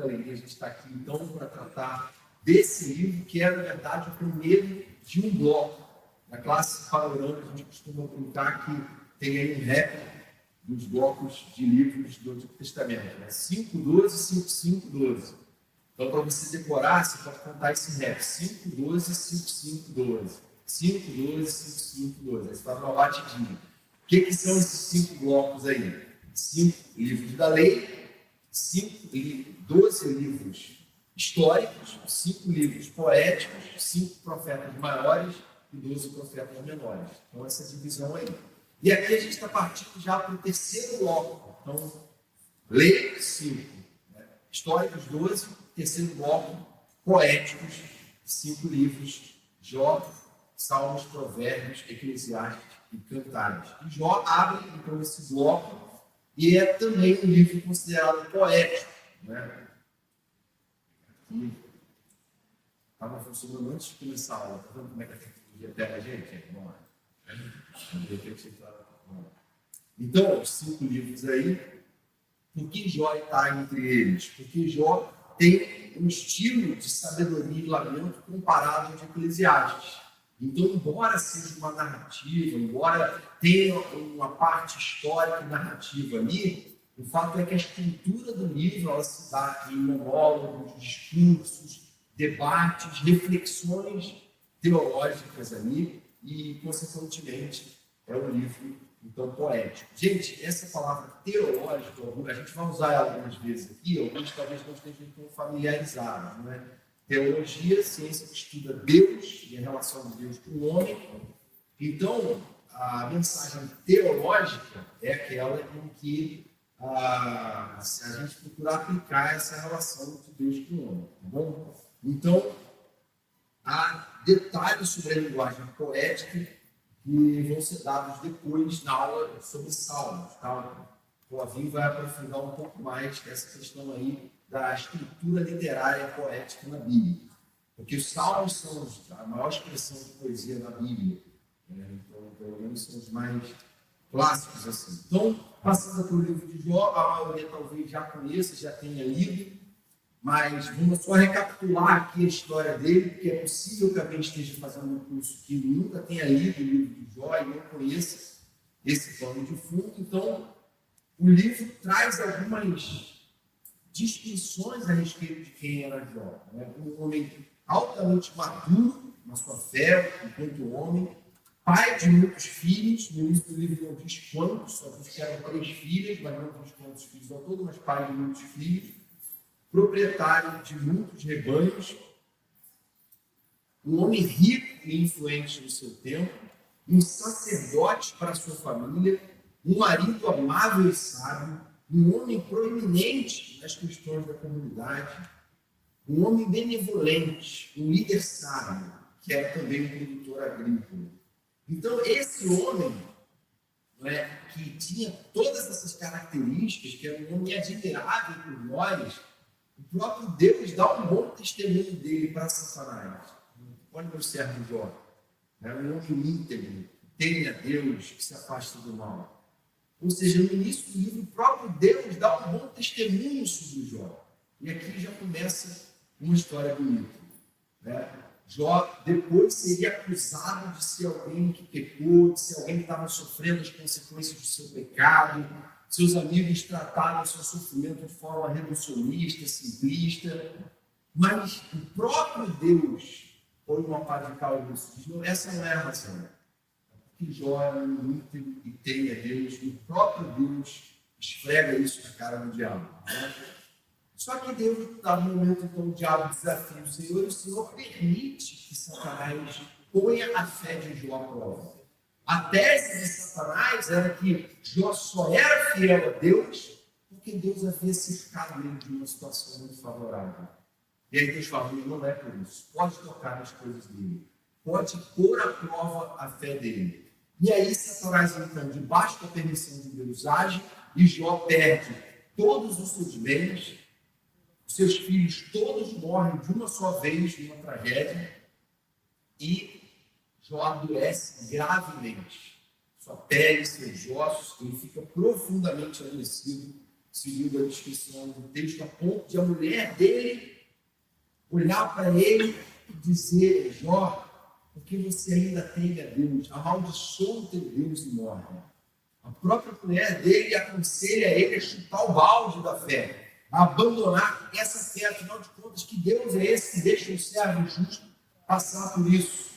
alegria a gente estar aqui, então, para tratar desse livro, que é, na verdade, o primeiro de um bloco. Na classe Panorama, a gente costuma brincar que tem aí um rap dos blocos de livros do Antigo Testamento, né? 5:12, 5:5:12. Então, para você decorar, você pode contar esse rap: 5:12, 5:5:12. 5:12, 5:5:12. Aí você faz uma batidinha. O que são esses 5 blocos aí? 5 livros da lei, 12 livros históricos, 5 livros poéticos, 5 profetas maiores e 12 profetas menores. Então, essa divisão aí. E aqui a gente está partindo já para o terceiro bloco. Então, lei, 5. Né? Históricos, 12. Terceiro bloco, poéticos, 5 livros. Jó, Salmos, Provérbios, Eclesiastes e Cantares. E Jó abre, então, esse bloco e é também um livro considerado poético. Né? Estava funcionando antes de começar a aula. Está vendo como é que a tecnologia pega a gente? Vamos lá. Então, os 5 livros aí, por que Jó está entre eles? Porque Jó tem um estilo de sabedoria e lamento comparado ao de Eclesiastes. Então, embora seja uma narrativa, embora tenha uma parte histórica e narrativa ali, o fato é que a estrutura do livro ela se dá em monólogos, discursos, debates, reflexões teológicas ali e, consequentemente, é um livro, então, poético. Gente, essa palavra teológica, a gente vai usar ela algumas vezes aqui, alguns talvez não estejam tão familiarizados, né? Teologia, ciência que estuda Deus e a relação de Deus com o homem. Então, a mensagem teológica é aquela em que a gente procura aplicar essa relação de Deus com o homem, tá bom? Então, há detalhes sobre a linguagem poética que vão ser dados depois na aula sobre Salmos, tá? O Avinho vai aprofundar um pouco mais essa questão aí da estrutura literária poética na Bíblia. Porque os Salmos são a maior expressão de poesia na Bíblia. Né? Então, pelo menos são os mais clássicos assim. Então, passando pelo livro de Jó, a maioria talvez já conheça, já tenha lido, mas vamos só recapitular aqui a história dele, porque é possível que alguém esteja fazendo um curso que nunca tenha lido o livro de Jó e não conheça esse pano de fundo. Então, o livro traz algumas distinções a respeito de quem era Jó. Né? Um homem altamente maduro na sua fé, enquanto homem, pai de muitos filhos. No início do livro não diz quantos, só diz que eram 3 filhas, mas não diz quantos filhos ao todo, mas pai de muitos filhos. Proprietário de muitos rebanhos, um homem rico e influente no seu tempo, um sacerdote para a sua família, um marido amável e sábio, um homem proeminente nas questões da comunidade, um homem benevolente, um líder sábio, que era também um produtor agrícola. Então, esse homem, que tinha todas essas características, que era um homem admirável por nós, o próprio Deus dá um bom testemunho dele para Satanás. Olha meu servo Jó. É um homem íntegro, teme a Deus, que se afasta do mal. Ou seja, no início do livro, o próprio Deus dá um bom testemunho sobre Jó. E aqui já começa uma história bonita. Né? Jó depois seria acusado de ser alguém que pecou, de ser alguém que estava sofrendo as consequências do seu pecado. Seus amigos trataram o seu sofrimento de forma reducionista, simplista. Mas o próprio Deus põe uma pá de cal nisso. Diz, não, essa não é a razão. Que Jó é um íntegro e teme a Deus, e o próprio Deus esfrega isso na cara do diabo. Né? Só que Deus, no momento, então, o diabo desafia o Senhor, e o Senhor permite que Satanás ponha a fé de Jó à prova. A tese de Satanás era que Jó só era fiel a Deus porque Deus havia cercado ele de uma situação muito favorável. E aí Deus fala, não é por isso, pode tocar nas coisas dele, pode pôr à prova a fé dele. E aí Satanás, então, debaixo da permissão de Deus, age e Jó perde todos os seus bens, seus filhos todos morrem de uma só vez numa tragédia e Jó adoece gravemente. Sua pele, seus ossos, ele fica profundamente adoecido, segundo a descrição do texto, a ponto de a mulher dele olhar para ele e dizer: Jó, porque você ainda teme a Deus, amaldiçoa o teu Deus e morre. A própria mulher dele aconselha ele a chutar o balde da fé, a abandonar essa fé, afinal de contas, que Deus é esse que deixa o servo justo passar por isso.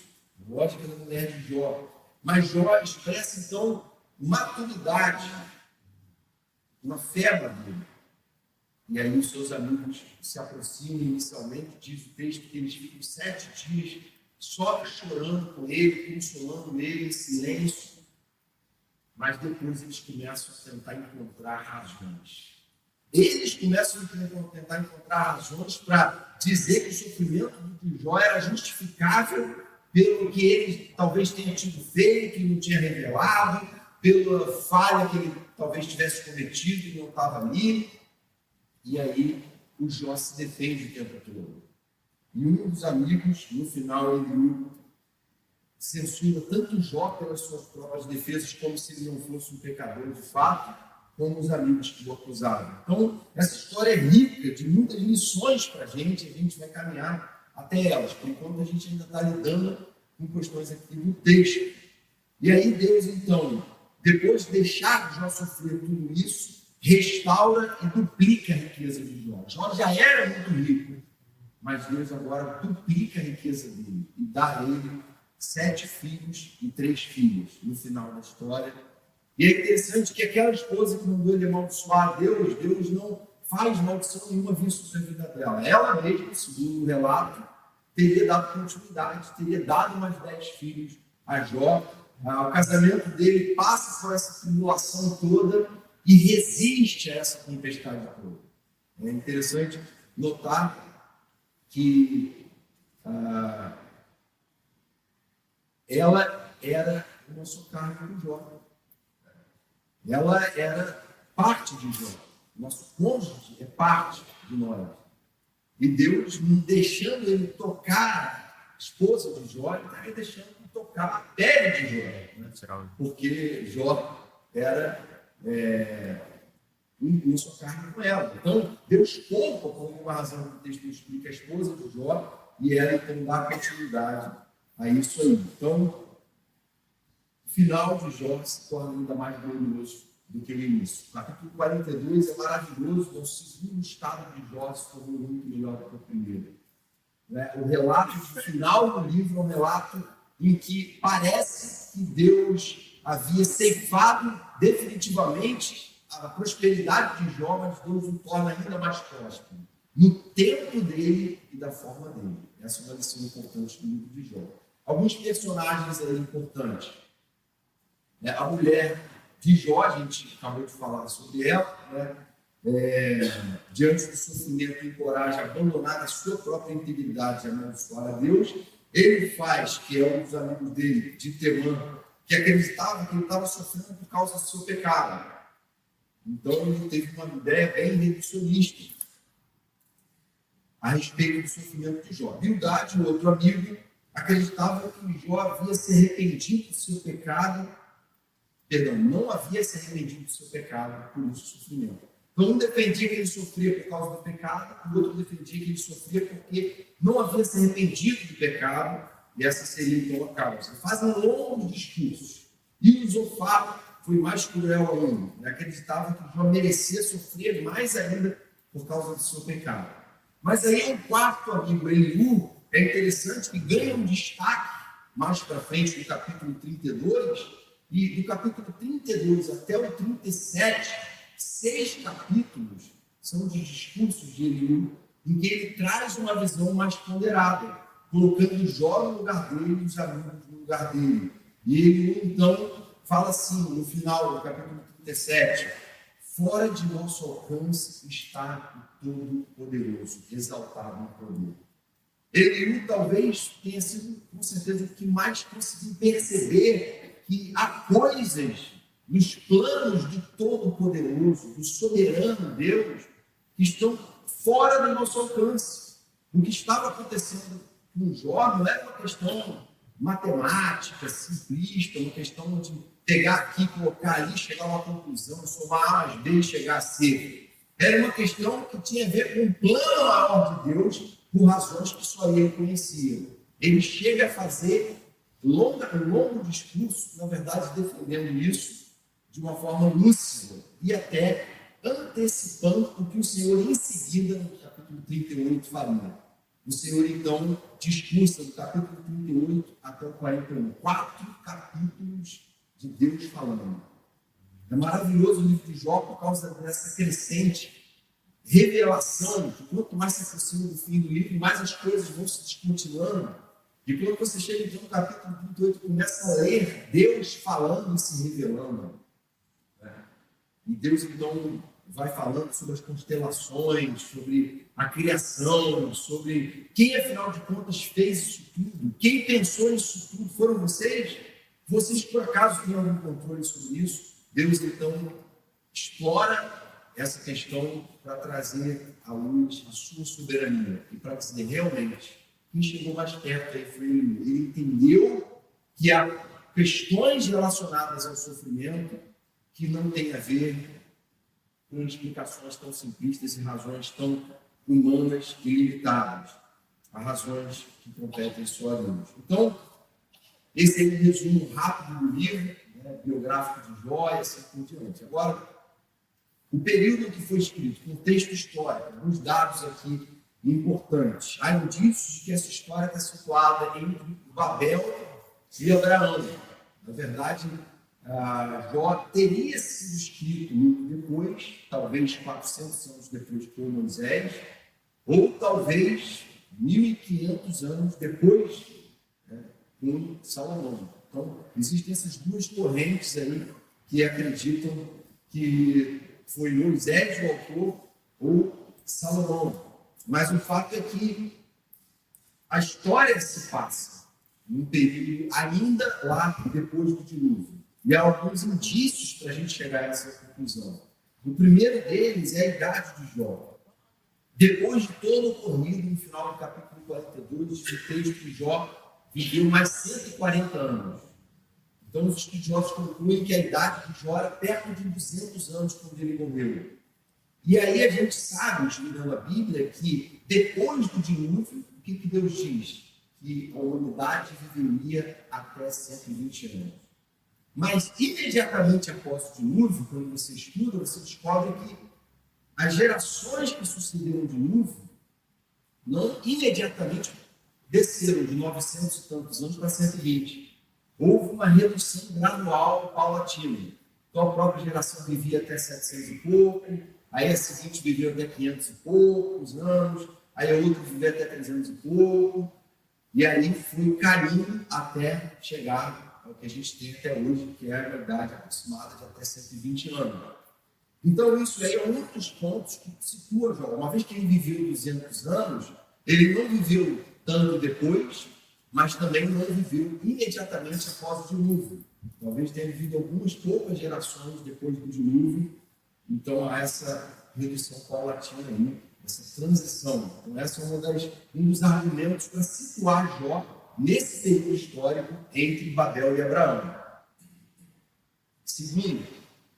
Lógica da mulher de Jó. Mas Jó expressa, então, maturidade, uma fé madura. E aí os seus amigos se aproximam inicialmente, diz o texto que eles ficam 7 dias só chorando com ele, consolando ele em silêncio, mas depois eles começam a tentar encontrar razões. Eles começam a tentar encontrar razões para dizer que o sofrimento de Jó era justificável pelo que ele talvez tenha tido feito, que não tinha revelado, pela falha que ele talvez tivesse cometido e não estava ali. E aí o Jó se defende o tempo todo. E um dos amigos, no final, ele censura tanto Jó pelas suas próprias defesas, como se ele não fosse um pecador de fato, como os amigos que o acusavam. Então, essa história é rica de muitas lições para a gente vai caminhar até elas. Por enquanto, a gente ainda está lidando com questões aqui do texto. E aí Deus, então, depois de deixar Jó sofrer tudo isso, restaura e duplica a riqueza de Jó. Jó já era muito rico, mas Deus agora duplica a riqueza dele e dá a ele 7 filhos e 3 filhos no final da história. E é interessante que aquela esposa que mandou ele amaldiçoar a Deus, Deus não faz maldição nenhuma vir sobre a vida dela. Ela mesma, segundo o relato, teria dado continuidade, teria dado mais 10 filhos a Jó. O casamento dele passa por essa tribulação toda e resiste a essa tempestade toda. É interessante notar que ela era uma socarga de Jó. Ela era parte de Jó. Nosso cônjuge é parte de nós. E Deus, não deixando ele tocar a esposa de Jó, ele estava deixando ele tocar a pele de Jó. Né? Porque Jó era uma socarga com ela. Então, Deus poupa, por alguma razão que o texto explica, a esposa de Jó, e ela então dá continuidade a isso aí. Então, o final de Jó se torna ainda mais glorioso do que o início. O capítulo 42 é maravilhoso, é o segundo estado de Jó se tornou muito melhor do que o primeiro. O relato do final do livro é um relato em que parece que Deus havia ceifado definitivamente a prosperidade de Jó, mas Deus o torna ainda mais próspero, no tempo dele e da forma dele. Essa é uma lição importante do livro de Jó. Alguns personagens aí importantes. A mulher de Jó, a gente acabou de falar sobre ela, diante do sofrimento, encoraja a abandonar a sua própria integridade e amaldiçoar a Deus. Ele faz, que é um dos amigos dele, de Temã, que acreditava que ele estava sofrendo por causa do seu pecado. Então ele teve uma ideia bem reducionista a respeito do sofrimento de Jó. Bildade, o outro amigo, acreditava que Jó havia se arrependido do seu pecado, não havia se arrependido do seu pecado por esse sofrimento. Então, um defendia que ele sofria por causa do pecado, o outro defendia que ele sofria porque não havia se arrependido do pecado, e essa seria então a causa. Fazem longos discursos. E o Zofar foi mais cruel ainda. Acreditava que Jó merecia sofrer mais ainda por causa do seu pecado. Mas aí o quarto amigo, Eliú, é interessante que ganha um destaque mais para frente no capítulo 32, e do capítulo 32 até o 37, 6 capítulos são de discursos de Eliú, em que ele traz uma visão mais ponderada, colocando Jó no lugar dele e os amigos no lugar dele. E Eliú, então, fala assim, no final do capítulo 37, fora de nosso alcance está o Todo-Poderoso, exaltado no poder. Eliú talvez tenha sido, com certeza, o que mais conseguiu perceber que há coisas nos planos do Todo-Poderoso, do soberano Deus, que estão fora do nosso alcance. O que estava acontecendo com Jó não era uma questão matemática, simplista, uma questão de pegar aqui, colocar ali, chegar a uma conclusão, somar A mais B e chegar a C. Era uma questão que tinha a ver com um plano maior de Deus, por razões que só ele conhecia. Ele chega a fazer um longo discurso, na verdade, defendendo isso de uma forma lúcida e até antecipando o que o Senhor, em seguida, no capítulo 38, faria. O Senhor, então, discursa do capítulo 38 até o 41. 4 capítulos de Deus falando. É maravilhoso o livro de Jó por causa dessa crescente revelação, que quanto mais se aproxima do fim do livro, mais as coisas vão se descontinuando. E quando você chega então, no capítulo 38, começa a ler Deus falando e se revelando. E Deus então vai falando sobre as constelações, sobre a criação, sobre quem afinal de contas fez isso tudo, quem pensou nisso tudo, foram vocês? Vocês por acaso têm algum controle sobre isso? Deus então explora essa questão para trazer à luz a sua soberania e para dizer realmente quem chegou mais perto aí foi ele. Ele entendeu que há questões relacionadas ao sofrimento que não tem a ver com explicações tão simplistas e razões tão humanas e limitadas. Há razões que competem só a Deus. Então, esse é um resumo rápido do livro, biográfico de Jó e assim por diante. Agora, o período em que foi escrito, contexto histórico, alguns dados aqui importantes. Há indícios de que essa história está situada entre Babel e Abraão. Na verdade, Jó teria sido escrito muito depois, talvez 400 anos depois por Moisés, ou talvez 1.500 anos depois, com Salomão. Então, existem essas duas correntes aí que acreditam que foi Moisés o autor ou Salomão. Mas o fato é que a história se passa num período ainda lá depois do dilúvio. E há alguns indícios para a gente chegar a essa conclusão. O primeiro deles é a idade de Jó. Depois de todo o ocorrido, no final do capítulo 42, o texto de Jó viveu mais 140 anos. Então, os estudiosos concluem que a idade de Jó era perto de 200 anos quando ele morreu. E aí a gente sabe, estudando a Bíblia, que depois do dilúvio, o que Deus diz? Que a humanidade viveria até 120 anos. Mas, imediatamente após o dilúvio, quando você estuda, você descobre que as gerações que sucederam o dilúvio não imediatamente desceram de 900 e tantos anos para 120. Houve uma redução gradual, paulatina. Então, a própria geração vivia até 700 e pouco, aí a seguinte viveu até 500 e poucos anos, aí a outra viveu até 300 e pouco, e aí foi caindo até chegar ao que a gente tem até hoje, que é a idade aproximada de até 120 anos. Então, isso aí é um dos pontos que situa Jó. Uma vez que ele viveu 200 anos, ele não viveu tanto depois, mas também não viveu imediatamente após o dilúvio. Talvez tenha vivido algumas poucas gerações depois do dilúvio. Então, há essa redução paulatina aí, essa transição. Então, esse é um dos argumentos para situar Jó nesse período histórico entre Babel e Abraão. Segundo,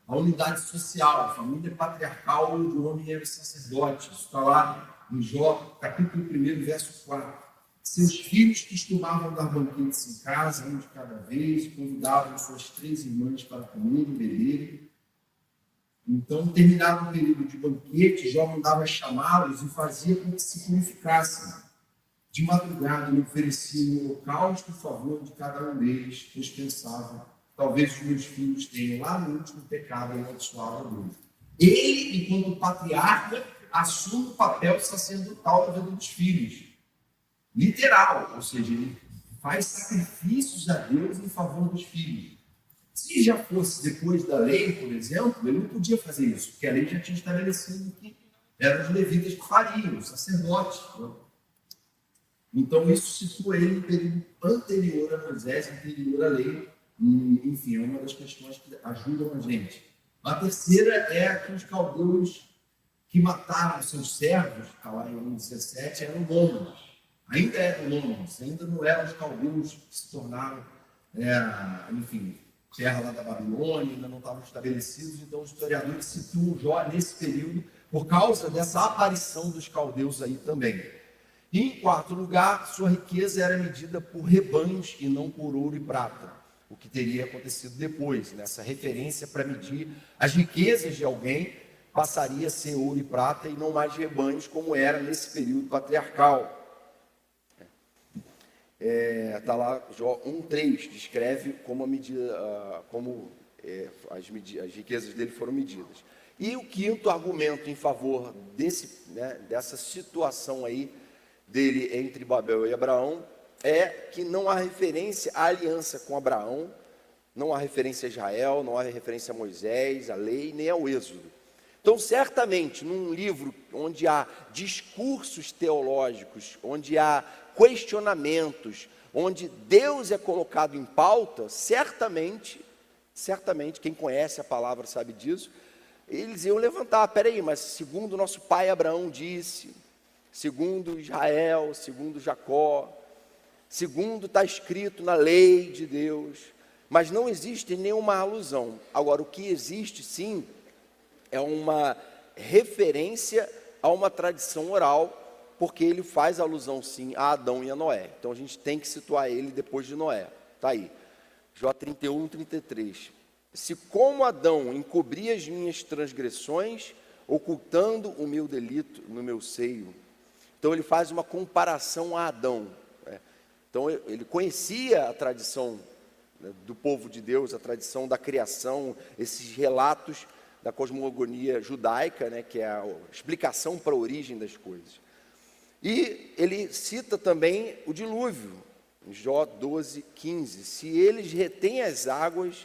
a unidade social, a família patriarcal onde o homem era sacerdote. Isso está lá em Jó, capítulo 1, verso 4. Seus filhos costumavam dar banquetes em casa, um de cada vez, convidavam suas 3 irmãs para comer e beber. Então, terminado o período de banquete, Jó mandava chamá-los e fazia com que se purificassem. De madrugada, ele oferecia um holocausto em favor de cada um deles, pois pensava, talvez os meus filhos tenham lá no último pecado amaldiçoado a Deus. Ele, enquanto patriarca, assume o papel sacerdotal da vida dos filhos. Literal, ou seja, ele faz sacrifícios a Deus em favor dos filhos. Se já fosse depois da lei, por exemplo, ele não podia fazer isso, porque a lei já tinha estabelecido que eram os levitas que fariam, os sacerdotes. Então, isso situa ele no período anterior a Moisés, anterior à lei, e, enfim, é uma das questões que ajudam a gente. A terceira é que os caldeus que mataram seus servos, está lá em 1,17, eram nômades. Ainda eram nômades, ainda não eram os caldeus que se tornaram, enfim, terra lá da Babilônia, ainda não estavam estabelecidos. Então, os historiadores situam Jó nesse período por causa dessa aparição dos caldeus aí também. E em quarto lugar, sua riqueza era medida por rebanhos e não por ouro e prata, o que teria acontecido depois, nessa referência para medir as riquezas de alguém, passaria a ser ouro e prata e não mais rebanhos, como era nesse período patriarcal. Está lá, Jó 1,3, descreve como, as riquezas dele foram medidas. E o quinto argumento em favor dessa situação aí, dele entre Babel e Abraão, é que não há referência à aliança com Abraão, não há referência a Israel, não há referência a Moisés, a lei, nem ao Êxodo. Então, certamente, num livro onde há discursos teológicos, onde há questionamentos, onde Deus é colocado em pauta, certamente, quem conhece a palavra sabe disso, eles iam levantar, peraí, mas segundo nosso pai Abraão disse, segundo Israel, segundo Jacó, segundo está escrito na lei de Deus, mas não existe nenhuma alusão. Agora, o que existe sim, é uma referência a uma tradição oral, porque ele faz alusão sim a Adão e a Noé. Então a gente tem que situar ele depois de Noé. Está aí, Jó 31, 33. Se como Adão encobri as minhas transgressões, ocultando o meu delito no meu seio. Então ele faz uma comparação a Adão. Então ele conhecia a tradição do povo de Deus, a tradição da criação, esses relatos da cosmogonia judaica, que é a explicação para a origem das coisas. E ele cita também o dilúvio, em Jó 12, 15. Se eles retêm as águas,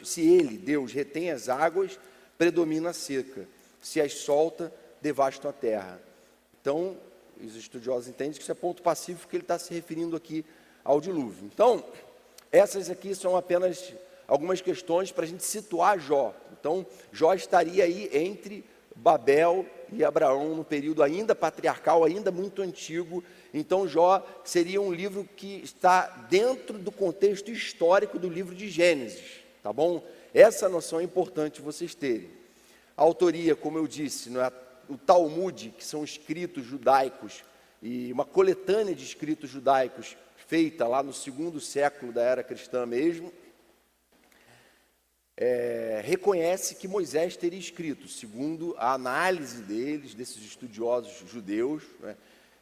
Deus, retém as águas, predomina a seca. Se as solta, devastam a terra. Então, os estudiosos entendem que isso é ponto pacífico, que ele está se referindo aqui ao dilúvio. Então, essas aqui são apenas algumas questões para a gente situar Jó. Então, Jó estaria aí entre Babel e Abraão, no período ainda patriarcal, ainda muito antigo. Então, Jó seria um livro que está dentro do contexto histórico do livro de Gênesis, tá bom? Essa noção é importante vocês terem. A autoria, como eu disse, o Talmud, que são escritos judaicos, e uma coletânea de escritos judaicos, feita lá no 2º século da era cristã mesmo, reconhece que Moisés teria escrito, segundo a análise desses estudiosos judeus,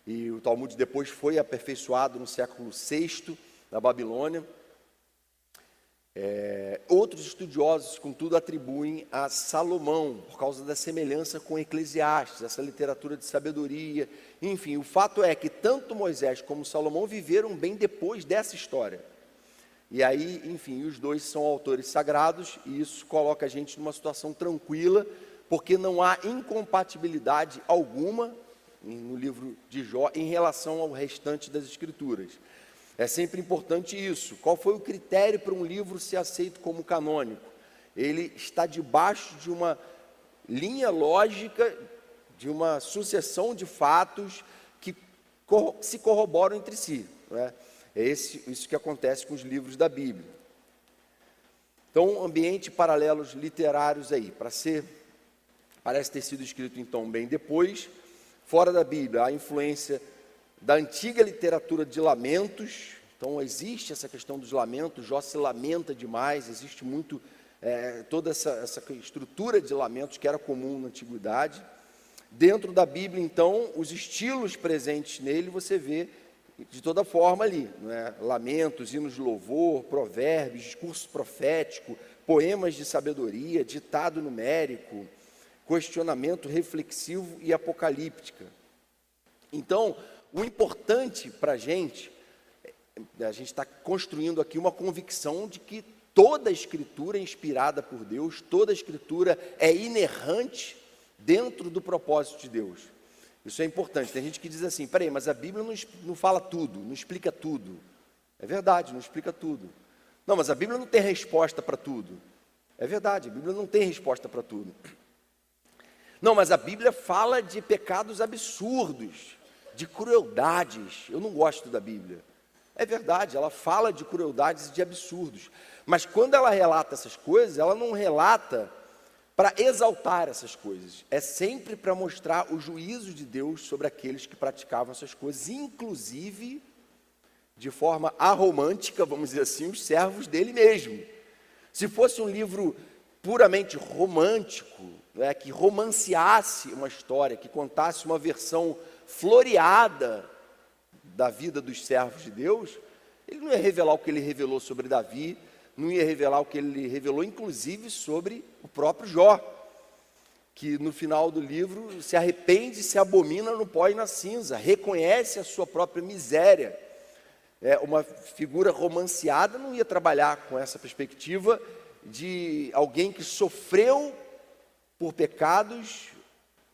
e o Talmud depois foi aperfeiçoado no século VI da Babilônia. Outros estudiosos, contudo, atribuem a Salomão, por causa da semelhança com Eclesiastes, essa literatura de sabedoria. Enfim, o fato é que tanto Moisés como Salomão viveram bem depois dessa história. E aí, enfim, os dois são autores sagrados, e isso coloca a gente numa situação tranquila, porque não há incompatibilidade alguma no livro de Jó em relação ao restante das escrituras. É sempre importante isso. Qual foi o critério para um livro ser aceito como canônico? Ele está debaixo de uma linha lógica, de uma sucessão de fatos que se corroboram entre si, É isso que acontece com os livros da Bíblia. Então, ambiente paralelos literários aí, parece ter sido escrito então bem depois. Fora da Bíblia, a influência da antiga literatura de lamentos. Então existe essa questão dos lamentos, Jó se lamenta demais, existe muito toda essa estrutura de lamentos que era comum na antiguidade. Dentro da Bíblia, então, os estilos presentes nele você vê de toda forma ali, lamentos, hinos de louvor, provérbios, discurso profético, poemas de sabedoria, ditado numérico, questionamento reflexivo e apocalíptica. Então, o importante para a gente está construindo aqui uma convicção de que toda a Escritura é inspirada por Deus, toda a Escritura é inerrante dentro do propósito de Deus. Isso é importante. Tem gente que diz assim, peraí, mas a Bíblia não fala tudo, não explica tudo. É verdade, não explica tudo. Não, mas a Bíblia não tem resposta para tudo. É verdade, a Bíblia não tem resposta para tudo. Não, mas a Bíblia fala de pecados absurdos, de crueldades. Eu não gosto da Bíblia. É verdade, ela fala de crueldades e de absurdos. Mas quando ela relata essas coisas, ela não relata para exaltar essas coisas, é sempre para mostrar o juízo de Deus sobre aqueles que praticavam essas coisas, inclusive, de forma aromântica, vamos dizer assim, os servos dele mesmo. Se fosse um livro puramente romântico, né, que romanceasse uma história, que contasse uma versão floreada da vida dos servos de Deus, ele não ia revelar o que ele revelou sobre Davi, não ia revelar o que ele revelou, inclusive, sobre o próprio Jó, que no final do livro se arrepende, se abomina no pó e na cinza, reconhece a sua própria miséria. Uma figura romanceada não ia trabalhar com essa perspectiva de alguém que sofreu por pecados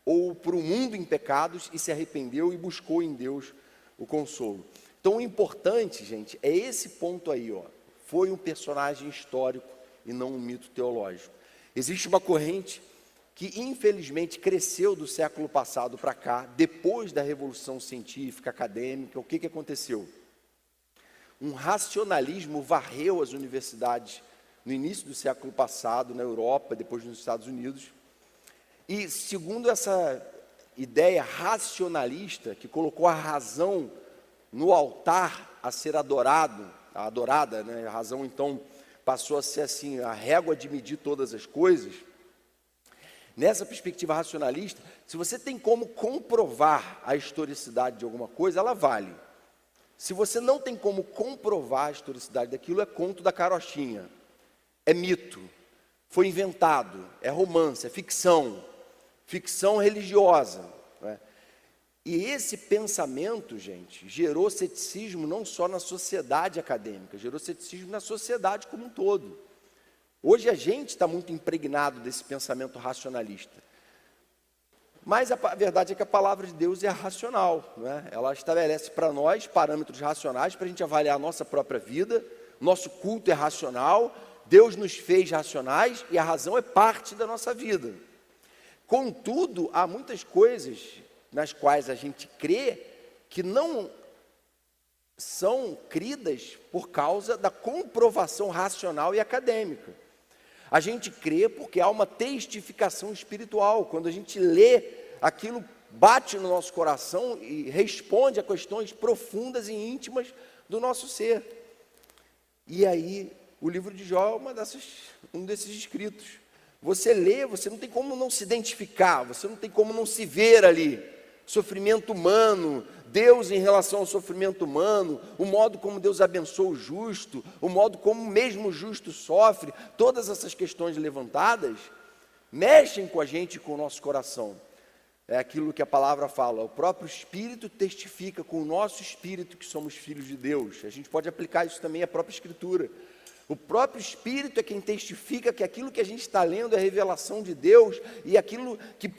ou por um mundo em pecados e se arrependeu e buscou em Deus o consolo. Então, o importante, gente, é esse ponto aí, ó. Foi um personagem histórico e não um mito teológico. Existe uma corrente que, infelizmente, cresceu do século passado para cá, depois da Revolução Científica, Acadêmica. O que aconteceu? Um racionalismo varreu as universidades no início do século passado, na Europa, depois nos Estados Unidos. E, segundo essa ideia racionalista, que colocou a razão no altar a ser adorada, né? A razão, então, passou a ser assim, a régua de medir todas as coisas. Nessa perspectiva racionalista, se você tem como comprovar a historicidade de alguma coisa, ela vale. Se você não tem como comprovar a historicidade daquilo, é conto da carochinha, é mito, foi inventado, é romance, é ficção religiosa, né? E esse pensamento, gente, gerou ceticismo não só na sociedade acadêmica, gerou ceticismo na sociedade como um todo. Hoje a gente está muito impregnado desse pensamento racionalista. Mas a verdade é que a palavra de Deus é racional, né? Ela estabelece para nós parâmetros racionais para a gente avaliar a nossa própria vida. Nosso culto é racional, Deus nos fez racionais e a razão é parte da nossa vida. Contudo, há muitas coisas nas quais a gente crê que não são cridas por causa da comprovação racional e acadêmica. A gente crê porque há uma testificação espiritual. Quando a gente lê, aquilo bate no nosso coração e responde a questões profundas e íntimas do nosso ser. E aí, o livro de Jó é um desses escritos. Você lê, você não tem como não se identificar, você não tem como não se ver ali. Sofrimento humano, Deus em relação ao sofrimento humano, o modo como Deus abençoa o justo, o modo como mesmo o justo sofre, todas essas questões levantadas, mexem com a gente e com o nosso coração. É aquilo que a palavra fala, o próprio Espírito testifica com o nosso Espírito que somos filhos de Deus. A gente pode aplicar isso também à própria Escritura. O próprio Espírito é quem testifica que aquilo que a gente está lendo é revelação de Deus e aquilo que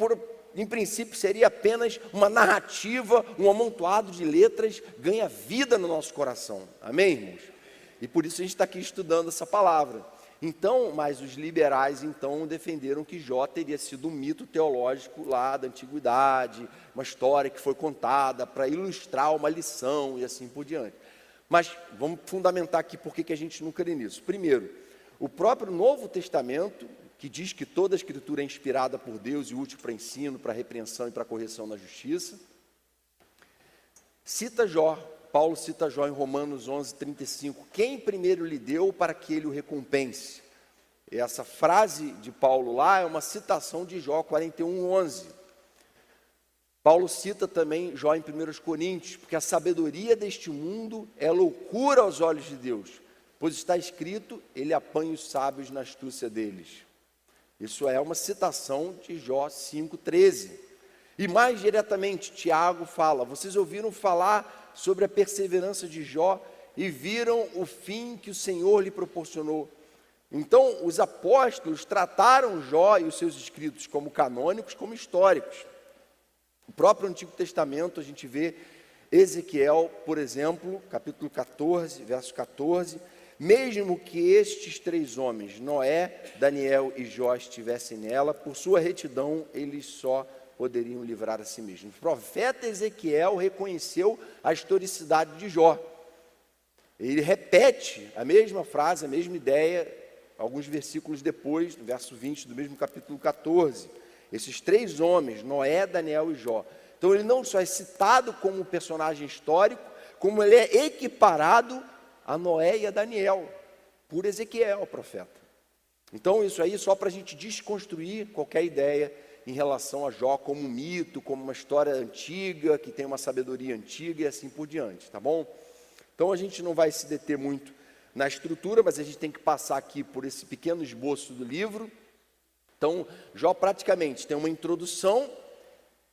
em princípio seria apenas uma narrativa, um amontoado de letras, ganha vida no nosso coração. Amém, irmãos? E por isso a gente está aqui estudando essa palavra. Então, mas os liberais então defenderam que Jó teria sido um mito teológico lá da antiguidade, uma história que foi contada para ilustrar uma lição e assim por diante. Mas vamos fundamentar aqui por que a gente não crê nisso. Primeiro, o próprio Novo Testamento, que diz que toda a Escritura é inspirada por Deus e útil para ensino, para repreensão e para correção na justiça, cita Jó. Paulo cita Jó em Romanos 11:35, quem primeiro lhe deu para que ele o recompense? E essa frase de Paulo lá é uma citação de Jó 41:11. Paulo cita também Jó em 1 Coríntios, porque a sabedoria deste mundo é loucura aos olhos de Deus, pois está escrito, ele apanha os sábios na astúcia deles. Isso é uma citação de Jó 5:13. E mais diretamente, Tiago fala, vocês ouviram falar sobre a perseverança de Jó e viram o fim que o Senhor lhe proporcionou. Então, os apóstolos trataram Jó e os seus escritos como canônicos, como históricos. No próprio Antigo Testamento, a gente vê Ezequiel, por exemplo, capítulo 14, verso 14, mesmo que estes três homens, Noé, Daniel e Jó, estivessem nela, por sua retidão, eles só poderiam livrar a si mesmos. O profeta Ezequiel reconheceu a historicidade de Jó. Ele repete a mesma frase, a mesma ideia, alguns versículos depois, no verso 20 do mesmo capítulo 14. Esses 3 homens, Noé, Daniel e Jó. Então ele não só é citado como personagem histórico, como ele é equiparado a Noé e a Daniel, por Ezequiel, o profeta. Então isso aí só para a gente desconstruir qualquer ideia em relação a Jó como um mito, como uma história antiga, que tem uma sabedoria antiga e assim por diante, tá bom? Então a gente não vai se deter muito na estrutura, mas a gente tem que passar aqui por esse pequeno esboço do livro. Então, Jó praticamente tem uma introdução,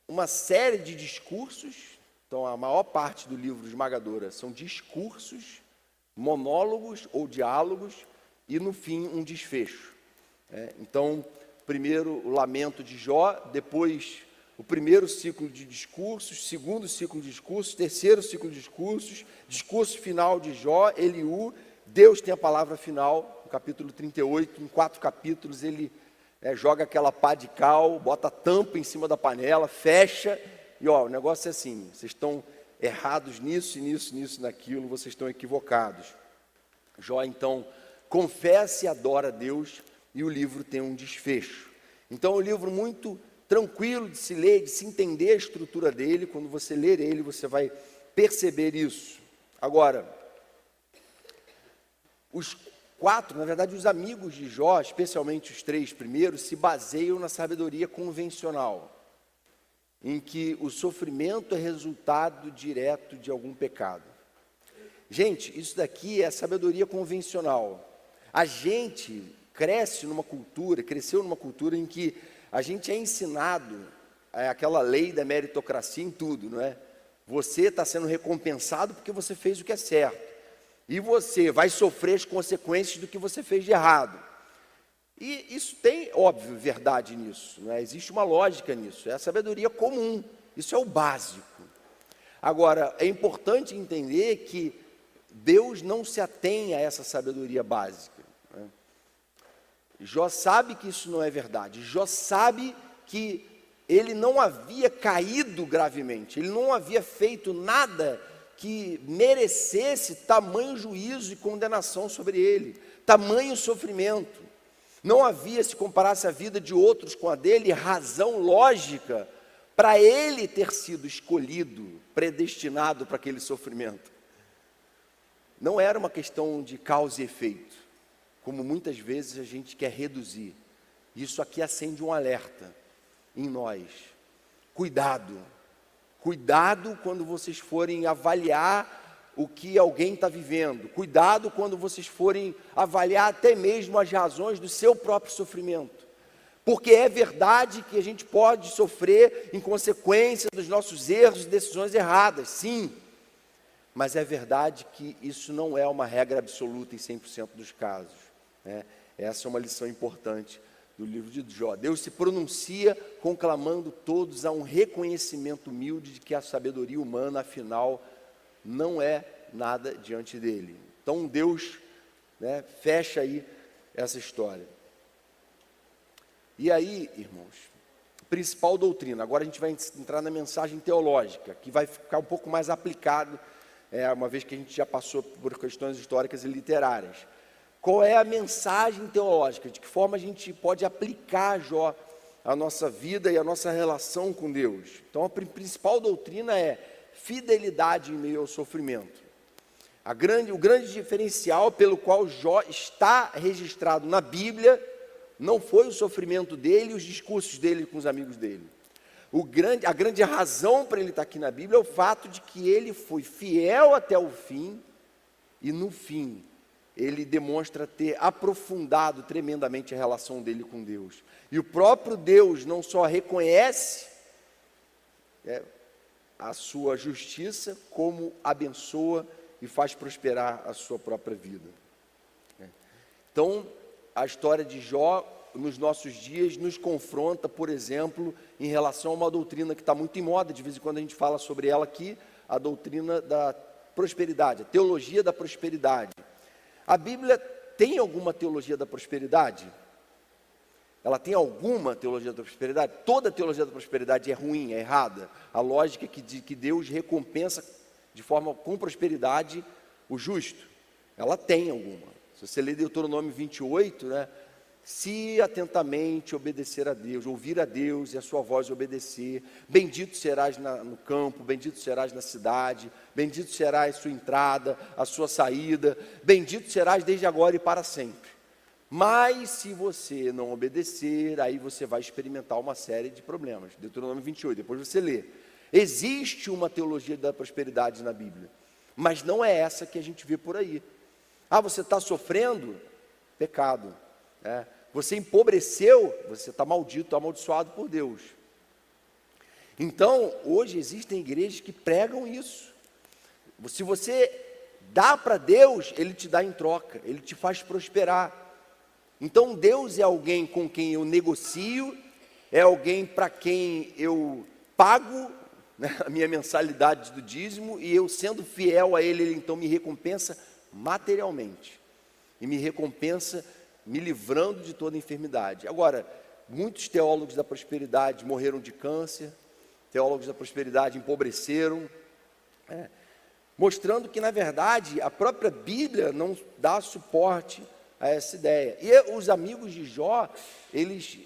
uma série de discursos. Então, a maior parte do livro esmagadora são discursos, monólogos ou diálogos, e no fim um desfecho. Então, primeiro o lamento de Jó, depois o primeiro ciclo de discursos, segundo ciclo de discursos, terceiro ciclo de discursos, discurso final de Jó, Eliú. Deus tem a palavra final, no capítulo 38, em 4 capítulos ele joga aquela pá de cal, bota a tampa em cima da panela, fecha, e o negócio é assim, vocês estão errados nisso, nisso, nisso, naquilo, vocês estão equivocados. Jó então confessa e adora a Deus, e o livro tem um desfecho. Então é um livro muito tranquilo de se ler, de se entender a estrutura dele. Quando você ler ele, você vai perceber isso. Agora, os 4, na verdade, os amigos de Jó, especialmente os 3 primeiros, se baseiam na sabedoria convencional, em que o sofrimento é resultado direto de algum pecado. Gente, isso daqui é sabedoria convencional. A gente cresceu numa cultura em que a gente é ensinado aquela lei da meritocracia em tudo, não é? Você está sendo recompensado porque você fez o que é certo. E você vai sofrer as consequências do que você fez de errado. E isso tem, óbvio, verdade nisso, não é? Existe uma lógica nisso, é a sabedoria comum, isso é o básico. Agora, é importante entender que Deus não se atém a essa sabedoria básica. Né? Jó sabe que isso não é verdade, Jó sabe que ele não havia caído gravemente, ele não havia feito nada que merecesse tamanho juízo e condenação sobre ele, tamanho sofrimento. Não havia, se comparasse a vida de outros com a dele, razão lógica para ele ter sido escolhido, predestinado para aquele sofrimento. Não era uma questão de causa e efeito, como muitas vezes a gente quer reduzir. Isso aqui acende um alerta em nós. Cuidado. Cuidado quando vocês forem avaliar o que alguém está vivendo. Cuidado quando vocês forem avaliar até mesmo as razões do seu próprio sofrimento. Porque é verdade que a gente pode sofrer em consequência dos nossos erros e decisões erradas, sim. Mas é verdade que isso não é uma regra absoluta em 100% dos casos. Né? Essa é uma lição importante do livro de Jó. Deus se pronuncia conclamando todos a um reconhecimento humilde de que a sabedoria humana, afinal, não é nada diante dele. Então Deus, né, fecha aí essa história. E aí, irmãos, principal doutrina. Agora a gente vai entrar na mensagem teológica, que vai ficar um pouco mais aplicado, uma vez que a gente já passou por questões históricas e literárias. Qual é a mensagem teológica? De que forma a gente pode aplicar Jó à nossa vida e à nossa relação com Deus? Então a principal doutrina é fidelidade em meio ao sofrimento. O grande diferencial pelo qual Jó está registrado na Bíblia não foi o sofrimento dele e os discursos dele com os amigos dele. A grande razão para ele estar aqui na Bíblia é o fato de que ele foi fiel até o fim e no fim ele demonstra ter aprofundado tremendamente a relação dele com Deus. E o próprio Deus não só reconhece a sua justiça, como abençoa e faz prosperar a sua própria vida. Então, a história de Jó, nos nossos dias, nos confronta, por exemplo, em relação a uma doutrina que está muito em moda, de vez em quando a gente fala sobre ela aqui, a doutrina da prosperidade, a teologia da prosperidade. A Bíblia tem alguma teologia da prosperidade? Ela tem alguma teologia da prosperidade? Toda teologia da prosperidade é ruim, é errada. A lógica de que Deus recompensa de forma com prosperidade o justo, ela tem alguma. Se você ler Deuteronômio 28, né? Se atentamente obedecer a Deus, ouvir a Deus e a sua voz obedecer, bendito serás no campo, bendito serás na cidade, bendito será a sua entrada, a sua saída, bendito serás desde agora e para sempre. Mas se você não obedecer, aí você vai experimentar uma série de problemas. Deuteronômio 28, depois você lê. Existe uma teologia da prosperidade na Bíblia, mas não é essa que a gente vê por aí. Ah, você está sofrendo? Pecado. Você empobreceu, você está maldito, amaldiçoado por Deus. Então, hoje existem igrejas que pregam isso. Se você dá para Deus, Ele te dá em troca, Ele te faz prosperar. Então, Deus é alguém com quem eu negocio, é alguém para quem eu pago, né, a minha mensalidade do dízimo, e eu sendo fiel a Ele, Ele então me recompensa materialmente, e me recompensa me livrando de toda enfermidade. Agora, muitos teólogos da prosperidade morreram de câncer, teólogos da prosperidade empobreceram, mostrando que, na verdade, a própria Bíblia não dá suporte a essa ideia. E os amigos de Jó, eles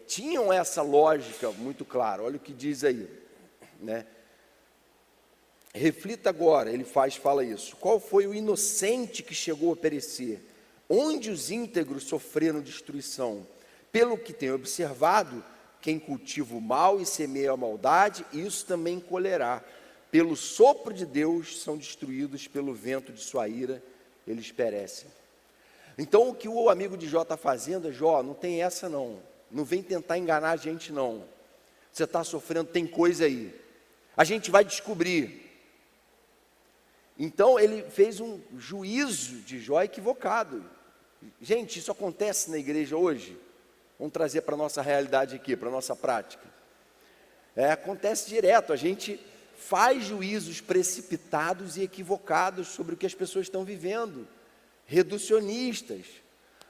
tinham essa lógica muito clara. Olha o que diz aí, né? Reflita agora, ele fala isso. Qual foi o inocente que chegou a perecer? Onde os íntegros sofreram destruição? Pelo que tenho observado, quem cultiva o mal e semeia a maldade, isso também colherá. Pelo sopro de Deus são destruídos, pelo vento de sua ira eles perecem. Então o que o amigo de Jó está fazendo é: Jó, não tem essa não, não vem tentar enganar a gente não, você está sofrendo, tem coisa aí, a gente vai descobrir. Então ele fez um juízo de Jó equivocado. Gente, isso acontece na igreja hoje? Vamos trazer para a nossa realidade aqui, para a nossa prática. Acontece direto, a gente faz juízos precipitados e equivocados sobre o que as pessoas estão vivendo, reducionistas.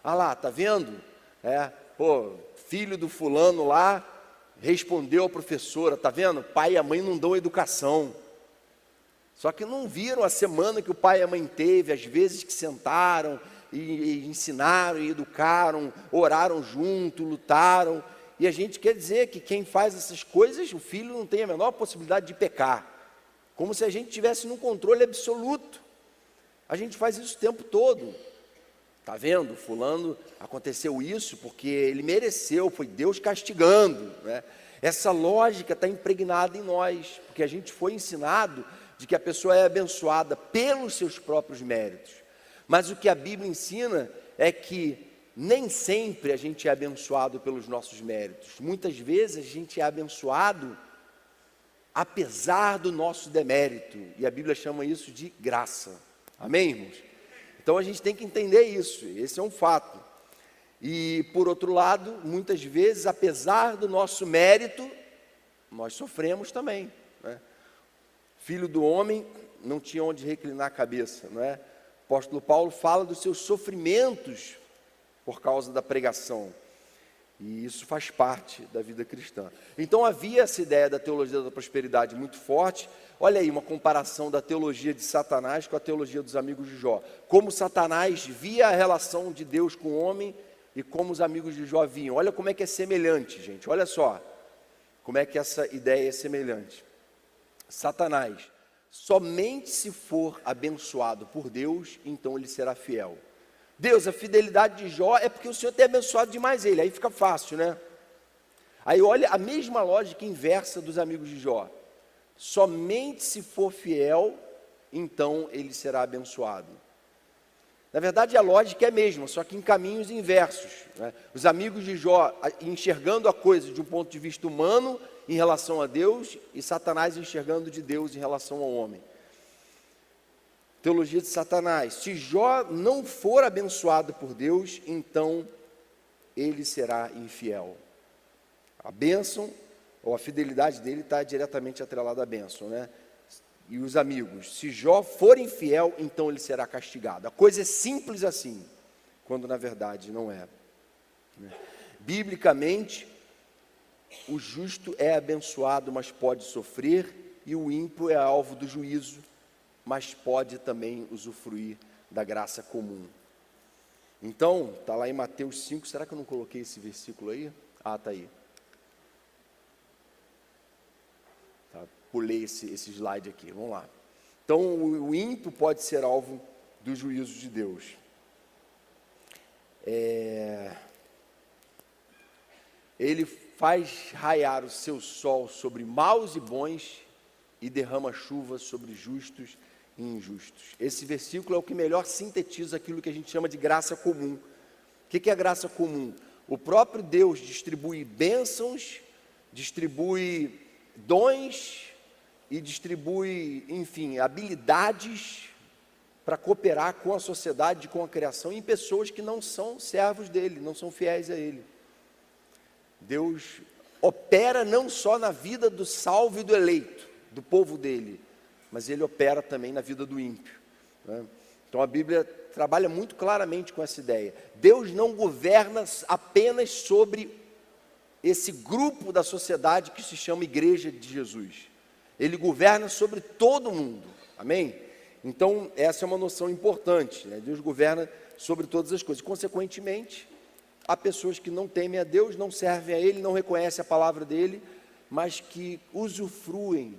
Ah lá, tá vendo? Filho do fulano lá respondeu à professora, tá vendo? Pai e a mãe não dão educação. Só que não viram a semana que o pai e a mãe teve, as vezes que sentaram e ensinaram e educaram, oraram junto, lutaram. E a gente quer dizer que quem faz essas coisas, o filho não tem a menor possibilidade de pecar, como se a gente tivesse num controle absoluto. A gente faz isso o tempo todo. Está vendo? Fulano, aconteceu isso porque ele mereceu, foi Deus castigando, né? Essa lógica está impregnada em nós, porque a gente foi ensinado de que a pessoa é abençoada pelos seus próprios méritos. Mas o que a Bíblia ensina é que nem sempre a gente é abençoado pelos nossos méritos. Muitas vezes a gente é abençoado apesar do nosso demérito, e a Bíblia chama isso de graça. Amém, irmãos? Então a gente tem que entender isso, esse é um fato. E por outro lado, muitas vezes, apesar do nosso mérito, nós sofremos também, né? Filho do homem não tinha onde reclinar a cabeça, não é? O apóstolo Paulo fala dos seus sofrimentos por causa da pregação, e isso faz parte da vida cristã. Então havia essa ideia da teologia da prosperidade muito forte. Olha aí uma comparação da teologia de Satanás com a teologia dos amigos de Jó. Como Satanás via a relação de Deus com o homem e como os amigos de Jó viam. Olha como é que é semelhante, gente, olha só como é que essa ideia é semelhante. Satanás, somente se for abençoado por Deus, então ele será fiel. Deus, a fidelidade de Jó é porque o Senhor tem abençoado demais ele, aí fica fácil, né? Aí olha a mesma lógica inversa dos amigos de Jó. Somente se for fiel, então ele será abençoado. Na verdade a lógica é a mesma, só que em caminhos inversos, né? Os amigos de Jó enxergando a coisa de um ponto de vista humano em relação a Deus, e Satanás enxergando de Deus em relação ao homem. Teologia de Satanás: se Jó não for abençoado por Deus, então ele será infiel. A bênção, ou a fidelidade dele está diretamente atrelada à bênção, né? E os amigos: se Jó for infiel, então ele será castigado. A coisa é simples assim, quando na verdade não é, né? Biblicamente, o justo é abençoado, mas pode sofrer, e o ímpio é alvo do juízo, mas pode também usufruir da graça comum. Então, está lá em Mateus 5, será que eu não coloquei esse versículo aí? Ah, está aí. Tá, pulei esse slide aqui, vamos lá. Então, o ímpio pode ser alvo do juízo de Deus. Ele faz raiar o seu sol sobre maus e bons e derrama chuva sobre justos e injustos. Esse versículo é o que melhor sintetiza aquilo que a gente chama de graça comum. O que é graça comum? O próprio Deus distribui bênçãos, distribui dons e distribui, enfim, habilidades para cooperar com a sociedade, com a criação, em pessoas que não são servos dele, não são fiéis a ele. Deus opera não só na vida do salvo e do eleito, do povo dele, mas ele opera também na vida do ímpio, né? Então a Bíblia trabalha muito claramente com essa ideia. Deus não governa apenas sobre esse grupo da sociedade que se chama Igreja de Jesus. Ele governa sobre todo mundo, amém? Então essa é uma noção importante, né? Deus governa sobre todas as coisas. Consequentemente, há pessoas que não temem a Deus, não servem a Ele, não reconhecem a palavra dEle, mas que usufruem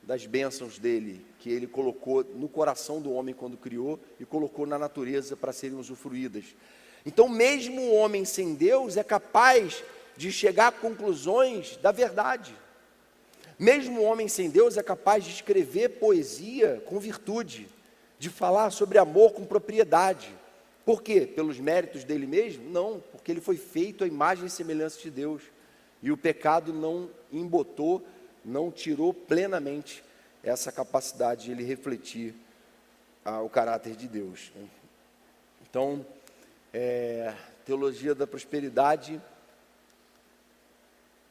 das bênçãos dEle, que Ele colocou no coração do homem quando criou e colocou na natureza para serem usufruídas. Então, mesmo um homem sem Deus é capaz de chegar a conclusões da verdade. Mesmo um homem sem Deus é capaz de escrever poesia com virtude, de falar sobre amor com propriedade. Por quê? Pelos méritos dele mesmo? Não, porque ele foi feito à imagem e semelhança de Deus. E o pecado não embotou, não tirou plenamente essa capacidade de ele refletir o caráter de Deus. Então, teologia da prosperidade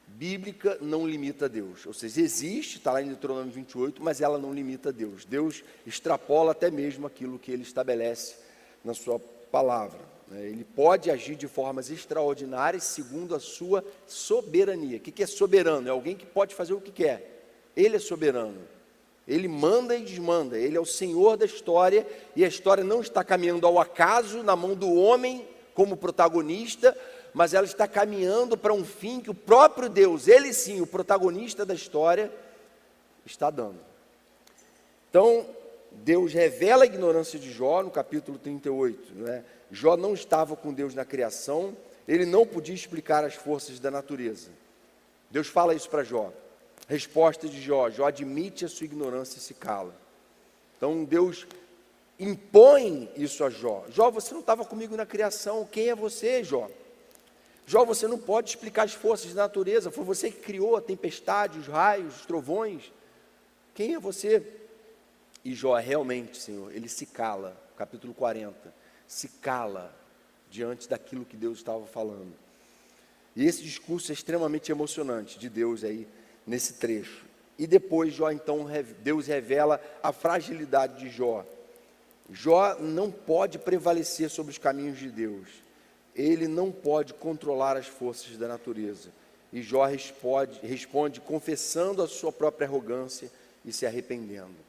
bíblica não limita Deus. Ou seja, existe, está lá em Deuteronômio 28, mas ela não limita Deus. Deus extrapola até mesmo aquilo que ele estabelece na sua palavra. Ele pode agir de formas extraordinárias segundo a sua soberania. O que é soberano? É alguém que pode fazer o que quer. Ele é soberano. Ele manda e desmanda. Ele é o Senhor da história e a história não está caminhando ao acaso na mão do homem como protagonista, mas ela está caminhando para um fim que o próprio Deus, ele sim, o protagonista da história, está dando. Então, Deus revela a ignorância de Jó no capítulo 38, né? Jó não estava com Deus na criação, ele não podia explicar as forças da natureza. Deus fala isso para Jó. Resposta de Jó: Jó admite a sua ignorância e se cala. Então Deus impõe isso a Jó. Jó, você não estava comigo na criação, quem é você, Jó? Jó, você não pode explicar as forças da natureza, foi você que criou a tempestade, os raios, os trovões. Quem é você? E Jó, realmente, Senhor, ele se cala, capítulo 40, se cala diante daquilo que Deus estava falando. E esse discurso é extremamente emocionante de Deus aí, nesse trecho. E depois Jó, então, Deus revela a fragilidade de Jó. Jó não pode prevalecer sobre os caminhos de Deus. Ele não pode controlar as forças da natureza. E Jó responde confessando a sua própria arrogância e se arrependendo.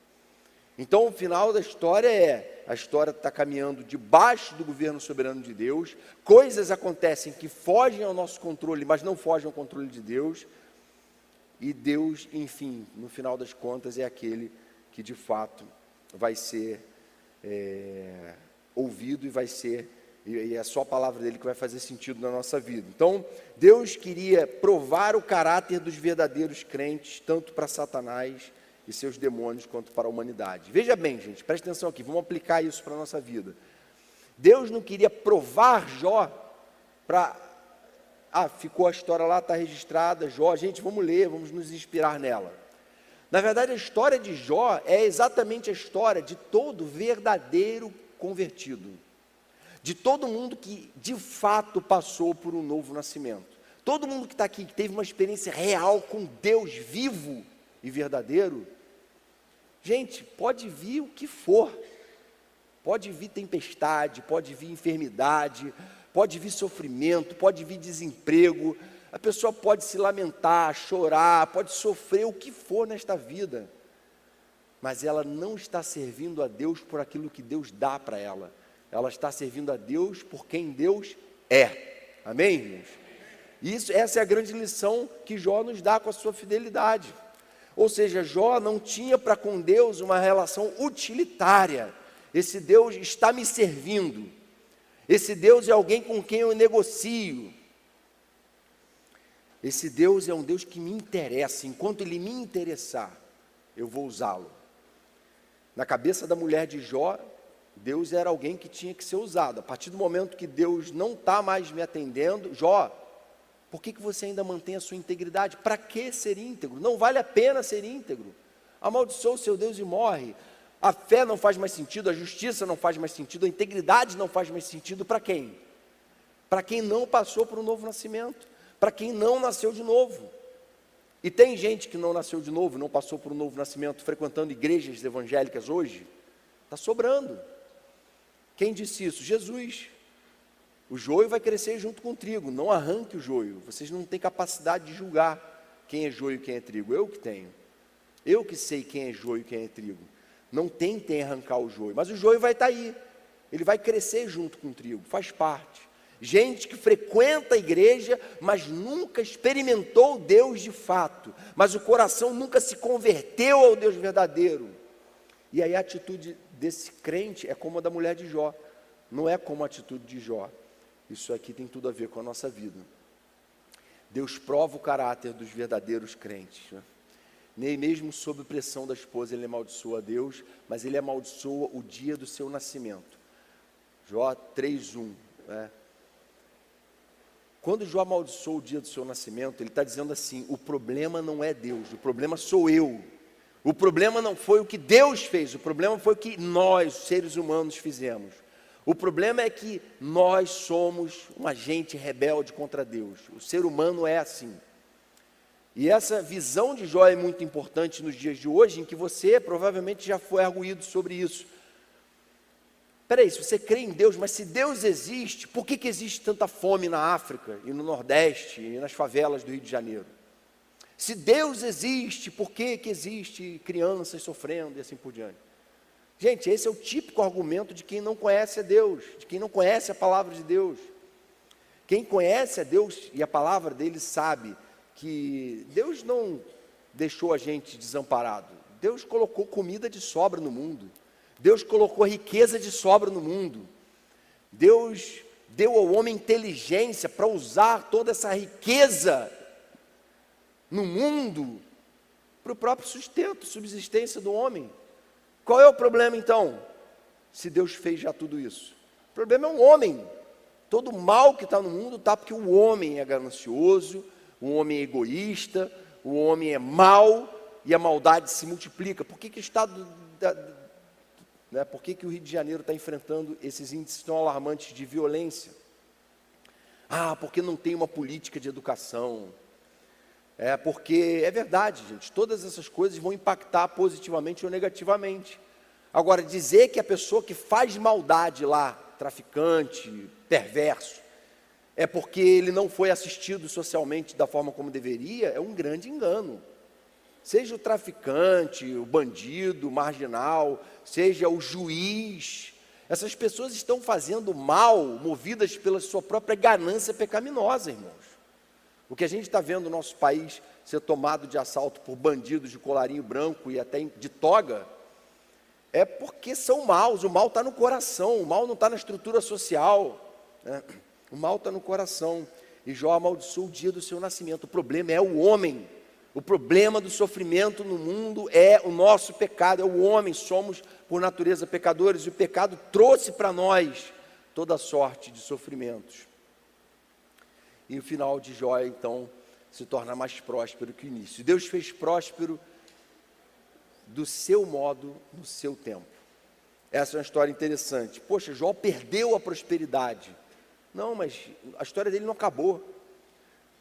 Então, o final da história a história está caminhando debaixo do governo soberano de Deus, coisas acontecem que fogem ao nosso controle, mas não fogem ao controle de Deus, e Deus, enfim, no final das contas, é aquele que de fato vai ser ouvido e é só a palavra dele que vai fazer sentido na nossa vida. Então, Deus queria provar o caráter dos verdadeiros crentes, tanto para Satanás e seus demônios, quanto para a humanidade. Veja bem, gente, preste atenção aqui, vamos aplicar isso para a nossa vida. Deus não queria provar Jó para... ficou a história lá, está registrada, Jó, gente, vamos ler, vamos nos inspirar nela. Na verdade, a história de Jó é exatamente a história de todo verdadeiro convertido, de todo mundo que de fato passou por um novo nascimento. Todo mundo que está aqui, que teve uma experiência real com Deus vivo e verdadeiro. Gente, pode vir o que for, pode vir tempestade, pode vir enfermidade, pode vir sofrimento, pode vir desemprego, a pessoa pode se lamentar, chorar, pode sofrer o que for nesta vida, mas ela não está servindo a Deus por aquilo que Deus dá para ela, ela está servindo a Deus por quem Deus é. Amém, irmãos? Essa é a grande lição que Jó nos dá com a sua fidelidade. Ou seja, Jó não tinha para com Deus uma relação utilitária. Esse Deus está me servindo. Esse Deus é alguém com quem eu negocio. Esse Deus é um Deus que me interessa. Enquanto Ele me interessar, eu vou usá-lo. Na cabeça da mulher de Jó, Deus era alguém que tinha que ser usado. A partir do momento que Deus não está mais me atendendo, Jó, por que você ainda mantém a sua integridade? Para que ser íntegro? Não vale a pena ser íntegro. Amaldiçoa o seu Deus e morre. A fé não faz mais sentido, a justiça não faz mais sentido, a integridade não faz mais sentido para quem? Para quem não passou por um novo nascimento, para quem não nasceu de novo. E tem gente que não nasceu de novo, não passou por um novo nascimento, frequentando igrejas evangélicas hoje, está sobrando. Quem disse isso? Jesus. O joio vai crescer junto com o trigo, não arranque o joio. Vocês não têm capacidade de julgar quem é joio e quem é trigo, eu que tenho. Eu que sei quem é joio e quem é trigo. Não tentem arrancar o joio, mas o joio vai estar aí, ele vai crescer junto com o trigo, faz parte. Gente que frequenta a igreja, mas nunca experimentou Deus de fato, mas o coração nunca se converteu ao Deus verdadeiro. E aí a atitude desse crente é como a da mulher de Jó, não é como a atitude de Jó. Isso aqui tem tudo a ver com a nossa vida. Deus prova o caráter dos verdadeiros crentes, né? Nem mesmo sob pressão da esposa ele amaldiçoa a Deus, mas ele amaldiçoa o dia do seu nascimento. Jó 3:1, né? Quando Jó amaldiçoa o dia do seu nascimento, ele está dizendo assim: o problema não é Deus, o problema sou eu. O problema não foi o que Deus fez, o problema foi o que nós, seres humanos, fizemos. O problema é que nós somos um agente rebelde contra Deus. O ser humano é assim. E essa visão de Jó é muito importante nos dias de hoje, em que você provavelmente já foi arguído sobre isso. Espera aí, se você crê em Deus, mas se Deus existe, por que existe tanta fome na África e no Nordeste e nas favelas do Rio de Janeiro? Se Deus existe, por que existe crianças sofrendo e assim por diante? Gente, esse é o típico argumento de quem não conhece a Deus, de quem não conhece a palavra de Deus. Quem conhece a Deus e a palavra dele sabe que Deus não deixou a gente desamparado. Deus colocou comida de sobra no mundo. Deus colocou riqueza de sobra no mundo. Deus deu ao homem inteligência para usar toda essa riqueza no mundo para o próprio sustento, subsistência do homem. Qual é o problema então? Se Deus fez já tudo isso. O problema é o homem. Todo mal que está no mundo está porque o homem é ganancioso, o homem é egoísta, o homem é mau e a maldade se multiplica. Por que o estado por que o Rio de Janeiro está enfrentando esses índices tão alarmantes de violência? Porque não tem uma política de educação. Porque é verdade, gente, todas essas coisas vão impactar positivamente ou negativamente. Agora, dizer que a pessoa que faz maldade lá, traficante, perverso, é porque ele não foi assistido socialmente da forma como deveria, é um grande engano. Seja o traficante, o bandido, o marginal, seja o juiz, essas pessoas estão fazendo mal, movidas pela sua própria ganância pecaminosa, irmãos. O que a gente está vendo no nosso país ser tomado de assalto por bandidos de colarinho branco e até de toga, é porque são maus, o mal está no coração, o mal não está na estrutura social, né? O mal está no coração. E Jó amaldiçoou o dia do seu nascimento. O problema é o homem. O problema do sofrimento no mundo é o nosso pecado, é o homem. Somos por natureza pecadores e o pecado trouxe para nós toda sorte de sofrimentos. E o final de Jó, então, se torna mais próspero que o início. Deus fez próspero do seu modo, no seu tempo. Essa é uma história interessante. Poxa, Jó perdeu a prosperidade. Não, mas a história dele não acabou.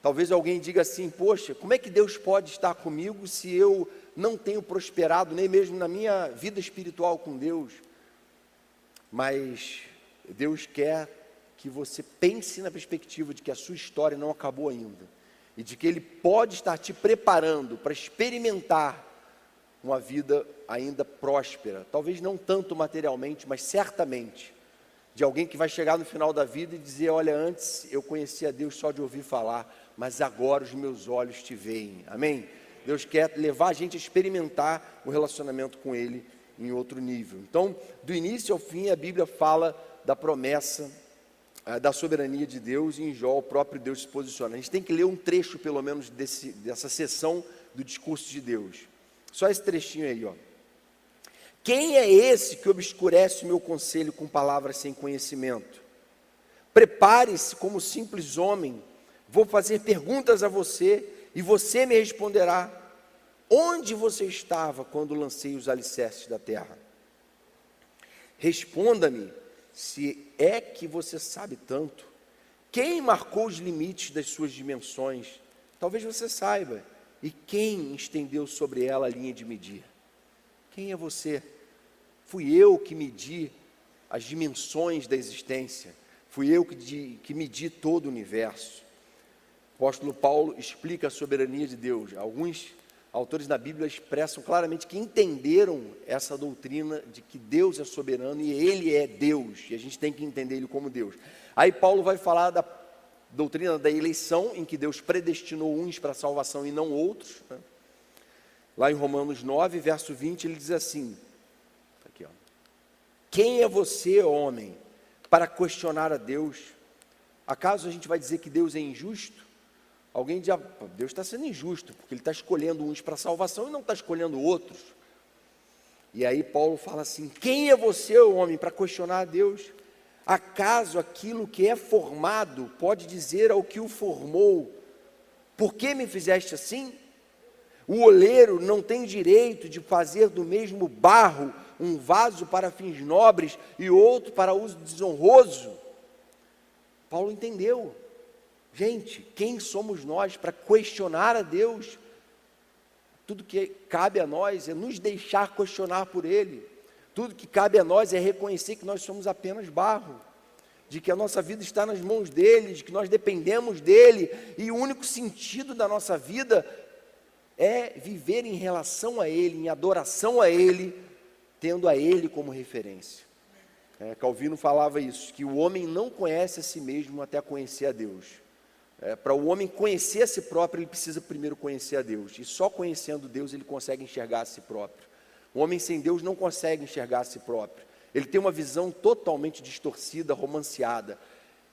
Talvez alguém diga assim: poxa, como é que Deus pode estar comigo se eu não tenho prosperado, nem mesmo na minha vida espiritual com Deus? Mas Deus quer que você pense na perspectiva de que a sua história não acabou ainda, e de que Ele pode estar te preparando para experimentar uma vida ainda próspera, talvez não tanto materialmente, mas certamente, de alguém que vai chegar no final da vida e dizer: olha, antes eu conhecia Deus só de ouvir falar, mas agora os meus olhos te veem. Amém? Deus quer levar a gente a experimentar o relacionamento com Ele em outro nível. Então, do início ao fim, a Bíblia fala da promessa, da soberania de Deus, e em Jó o próprio Deus se posiciona. A gente tem que ler um trecho, pelo menos, dessa sessão do discurso de Deus. Só esse trechinho aí, ó. Quem é esse que obscurece o meu conselho com palavras sem conhecimento? Prepare-se como simples homem, vou fazer perguntas a você, e você me responderá. Onde você estava quando lancei os alicerces da terra? Responda-me, se é que você sabe tanto. Quem marcou os limites das suas dimensões? Talvez você saiba. E quem estendeu sobre ela a linha de medir? Quem é você? Fui eu que medi as dimensões da existência. Fui eu que medi todo o universo. O apóstolo Paulo explica a soberania de Deus. Alguns autores da Bíblia expressam claramente que entenderam essa doutrina de que Deus é soberano e Ele é Deus, e a gente tem que entender Ele como Deus. Aí Paulo vai falar da doutrina da eleição, em que Deus predestinou uns para a salvação e não outros, né? Lá em Romanos 9, verso 20, ele diz assim, aqui, ó: quem é você, homem, para questionar a Deus? Acaso a gente vai dizer que Deus é injusto? Alguém diz: Deus está sendo injusto, porque Ele está escolhendo uns para a salvação e não está escolhendo outros. E aí Paulo fala assim: quem é você, homem, para questionar a Deus? Acaso aquilo que é formado pode dizer ao que o formou: por que me fizeste assim? O oleiro não tem direito de fazer do mesmo barro um vaso para fins nobres e outro para uso desonroso? Paulo entendeu. Gente, quem somos nós para questionar a Deus? Tudo que cabe a nós é nos deixar questionar por Ele. Tudo que cabe a nós é reconhecer que nós somos apenas barro, de que a nossa vida está nas mãos dEle, de que nós dependemos dEle, e o único sentido da nossa vida é viver em relação a Ele, em adoração a Ele, tendo a Ele como referência. Calvino falava isso, que o homem não conhece a si mesmo até conhecer a Deus. Para o homem conhecer a si próprio, ele precisa primeiro conhecer a Deus, e só conhecendo Deus ele consegue enxergar a si próprio. O homem sem Deus não consegue enxergar a si próprio, ele tem uma visão totalmente distorcida, romanceada.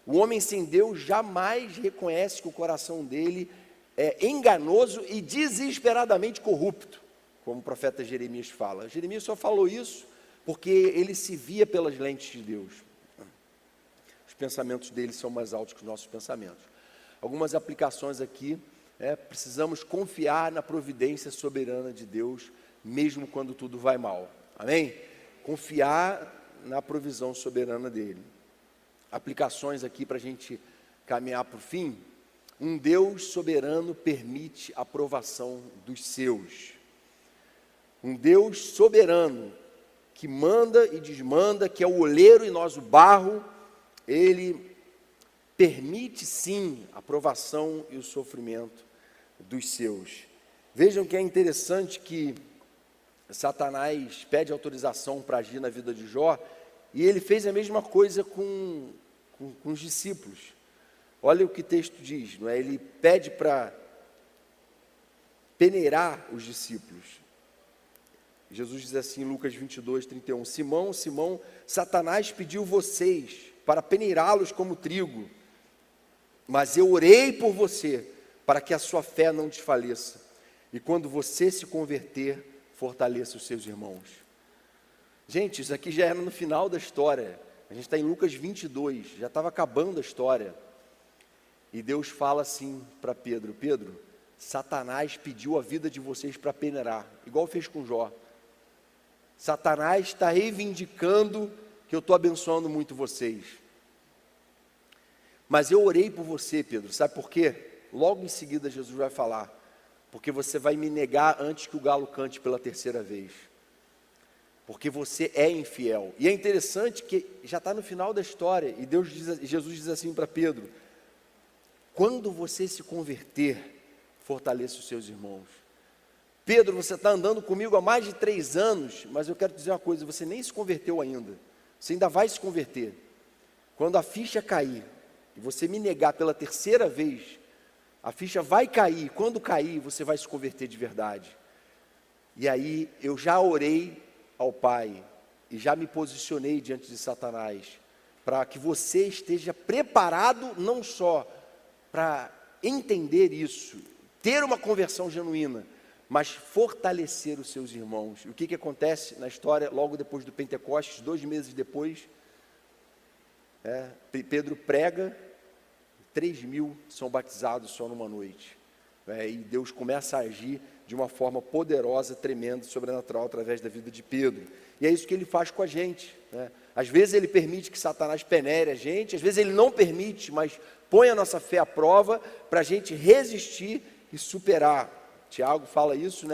O homem sem Deus jamais reconhece que o coração dele é enganoso e desesperadamente corrupto, como o profeta Jeremias fala. Jeremias só falou isso porque ele se via pelas lentes de Deus. Os pensamentos dele são mais altos que os nossos pensamentos. Algumas aplicações aqui, precisamos confiar na providência soberana de Deus, mesmo quando tudo vai mal, amém? Confiar na provisão soberana dEle. Aplicações aqui para a gente caminhar para o fim. Um Deus soberano permite a aprovação dos seus. Um Deus soberano, que manda e desmanda, que é o oleiro e nós o barro, Ele permite sim a provação e o sofrimento dos seus. Vejam que é interessante que Satanás pede autorização para agir na vida de Jó, e ele fez a mesma coisa com os discípulos. Olha o que o texto diz, não é? Ele pede para peneirar os discípulos. Jesus diz assim em Lucas 22, 31, Simão, Simão, Satanás pediu vocês para peneirá-los como trigo, mas eu orei por você, para que a sua fé não desfaleça, e quando você se converter, fortaleça os seus irmãos. Gente, isso aqui já era no final da história, a gente está em Lucas 22, já estava acabando a história, e Deus fala assim para Pedro: Pedro, Satanás pediu a vida de vocês para peneirar, igual fez com Jó. Satanás está reivindicando que eu estou abençoando muito vocês. Mas eu orei por você, Pedro, sabe por quê? Logo em seguida Jesus vai falar: porque você vai me negar antes que o galo cante pela terceira vez. Porque você é infiel. E é interessante que já está no final da história, e Jesus diz assim para Pedro: quando você se converter, fortaleça os seus irmãos. Pedro, você está andando comigo há mais de 3 anos, mas eu quero te dizer uma coisa, você nem se converteu ainda, você ainda vai se converter. quando a ficha cair, e você me negar pela terceira vez, a ficha vai cair, quando cair, você vai se converter de verdade. E aí, eu já orei ao Pai, e já me posicionei diante de Satanás, para que você esteja preparado, não só para entender isso, ter uma conversão genuína, mas fortalecer os seus irmãos. E o que acontece na história, logo depois do Pentecostes, 2 meses depois, Pedro prega, 3.000 são batizados só numa noite. E Deus começa a agir de uma forma poderosa, tremenda, sobrenatural, através da vida de Pedro. E é isso que ele faz com a gente. Às vezes ele permite que Satanás penere a gente, às vezes ele não permite, mas põe a nossa fé à prova, para a gente resistir e superar. Tiago fala isso,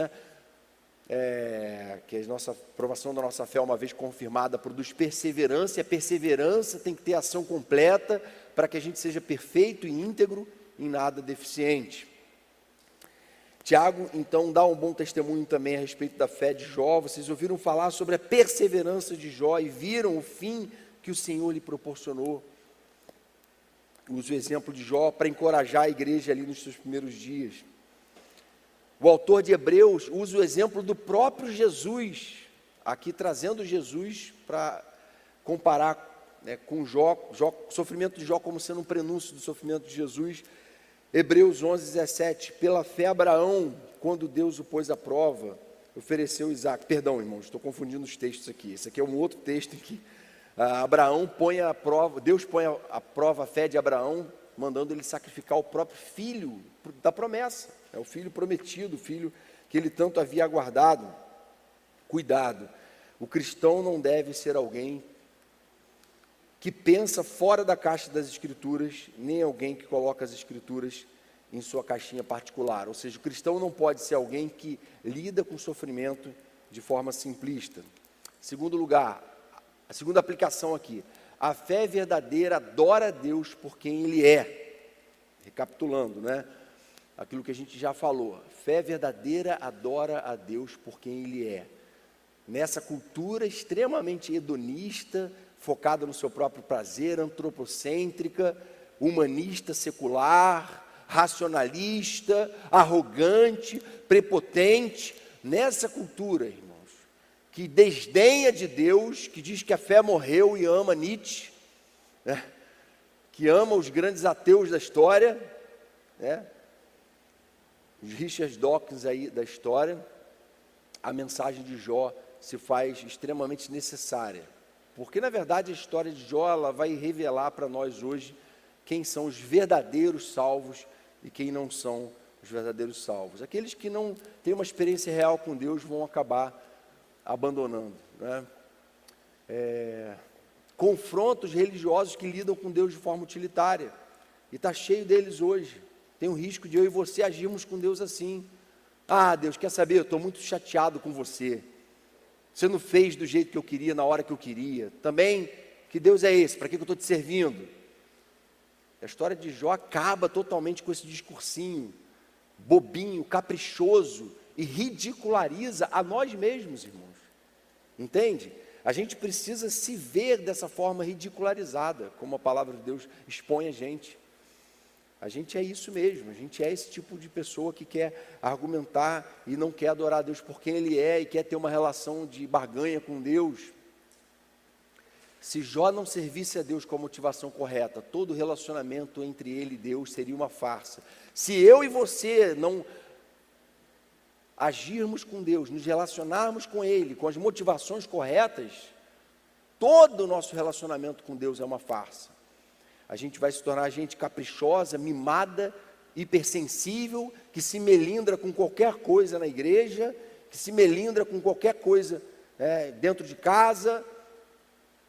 que a nossa provação da nossa fé, uma vez confirmada, produz perseverança, e a perseverança tem que ter ação completa, para que a gente seja perfeito e íntegro, em nada deficiente. Tiago, então, dá um bom testemunho também a respeito da fé de Jó. Vocês ouviram falar sobre a perseverança de Jó e viram o fim que o Senhor lhe proporcionou. Usa o exemplo de Jó para encorajar a igreja ali nos seus primeiros dias. O autor de Hebreus usa o exemplo do próprio Jesus, aqui trazendo Jesus para comparar com Jó, o sofrimento de Jó como sendo um prenúncio do sofrimento de Jesus. Hebreus 11:17, pela fé Abraão, quando Deus o pôs à prova, ofereceu Isaac. Perdão, irmãos, estou confundindo os textos aqui. Esse aqui é um outro texto em que Abraão põe à prova, Deus põe à prova a fé de Abraão, mandando ele sacrificar o próprio filho da promessa. É o filho prometido, o filho que ele tanto havia aguardado. Cuidado, o cristão não deve ser alguém que pensa fora da caixa das Escrituras, nem alguém que coloca as Escrituras em sua caixinha particular. Ou seja, o cristão não pode ser alguém que lida com o sofrimento de forma simplista. Segundo lugar, a segunda aplicação aqui, a fé verdadeira adora a Deus por quem Ele é. Recapitulando, aquilo que a gente já falou, fé verdadeira adora a Deus por quem Ele é. Nessa cultura extremamente hedonista, focada no seu próprio prazer, antropocêntrica, humanista, secular, racionalista, arrogante, prepotente, nessa cultura, irmãos, que desdenha de Deus, que diz que a fé morreu e ama Nietzsche, que ama os grandes ateus da história, os Richard Dawkins aí da história, a mensagem de Jó se faz extremamente necessária. Porque, na verdade, a história de Jó ela vai revelar para nós hoje quem são os verdadeiros salvos e quem não são os verdadeiros salvos. Aqueles que não têm uma experiência real com Deus vão acabar abandonando. Confrontos religiosos que lidam com Deus de forma utilitária. E está cheio deles hoje. Tem o risco de eu e você agirmos com Deus assim. Ah, Deus, quer saber? Eu estou muito chateado com você. Você não fez do jeito que eu queria, na hora que eu queria. Também, que Deus é esse? Para que eu estou te servindo? A história de Jó acaba totalmente com esse discursinho bobinho, caprichoso e ridiculariza a nós mesmos, irmãos. Entende? A gente precisa se ver dessa forma ridicularizada, como a palavra de Deus expõe a gente. A gente é isso mesmo, a gente é esse tipo de pessoa que quer argumentar e não quer adorar a Deus por quem Ele é e quer ter uma relação de barganha com Deus. Se Jó não servisse a Deus com a motivação correta, todo relacionamento entre ele e Deus seria uma farsa. Se eu e você não agirmos com Deus, nos relacionarmos com Ele, com as motivações corretas, todo o nosso relacionamento com Deus é uma farsa. A gente vai se tornar gente caprichosa, mimada, hipersensível, que se melindra com qualquer coisa na igreja, que se melindra com qualquer coisa dentro de casa,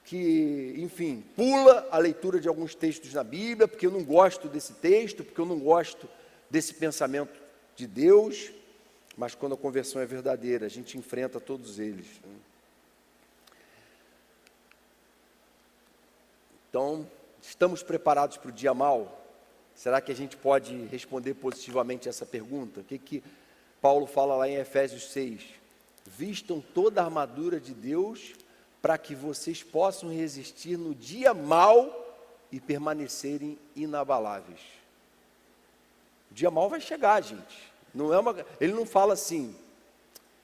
que, enfim, pula a leitura de alguns textos na Bíblia, porque eu não gosto desse texto, porque eu não gosto desse pensamento de Deus, mas quando a conversão é verdadeira, a gente enfrenta todos eles. Então, estamos preparados para o dia mau? Será que a gente pode responder positivamente essa pergunta? O que Paulo fala lá em Efésios 6? Vistam toda a armadura de Deus para que vocês possam resistir no dia mau e permanecerem inabaláveis. O dia mau vai chegar, gente. Ele não fala assim,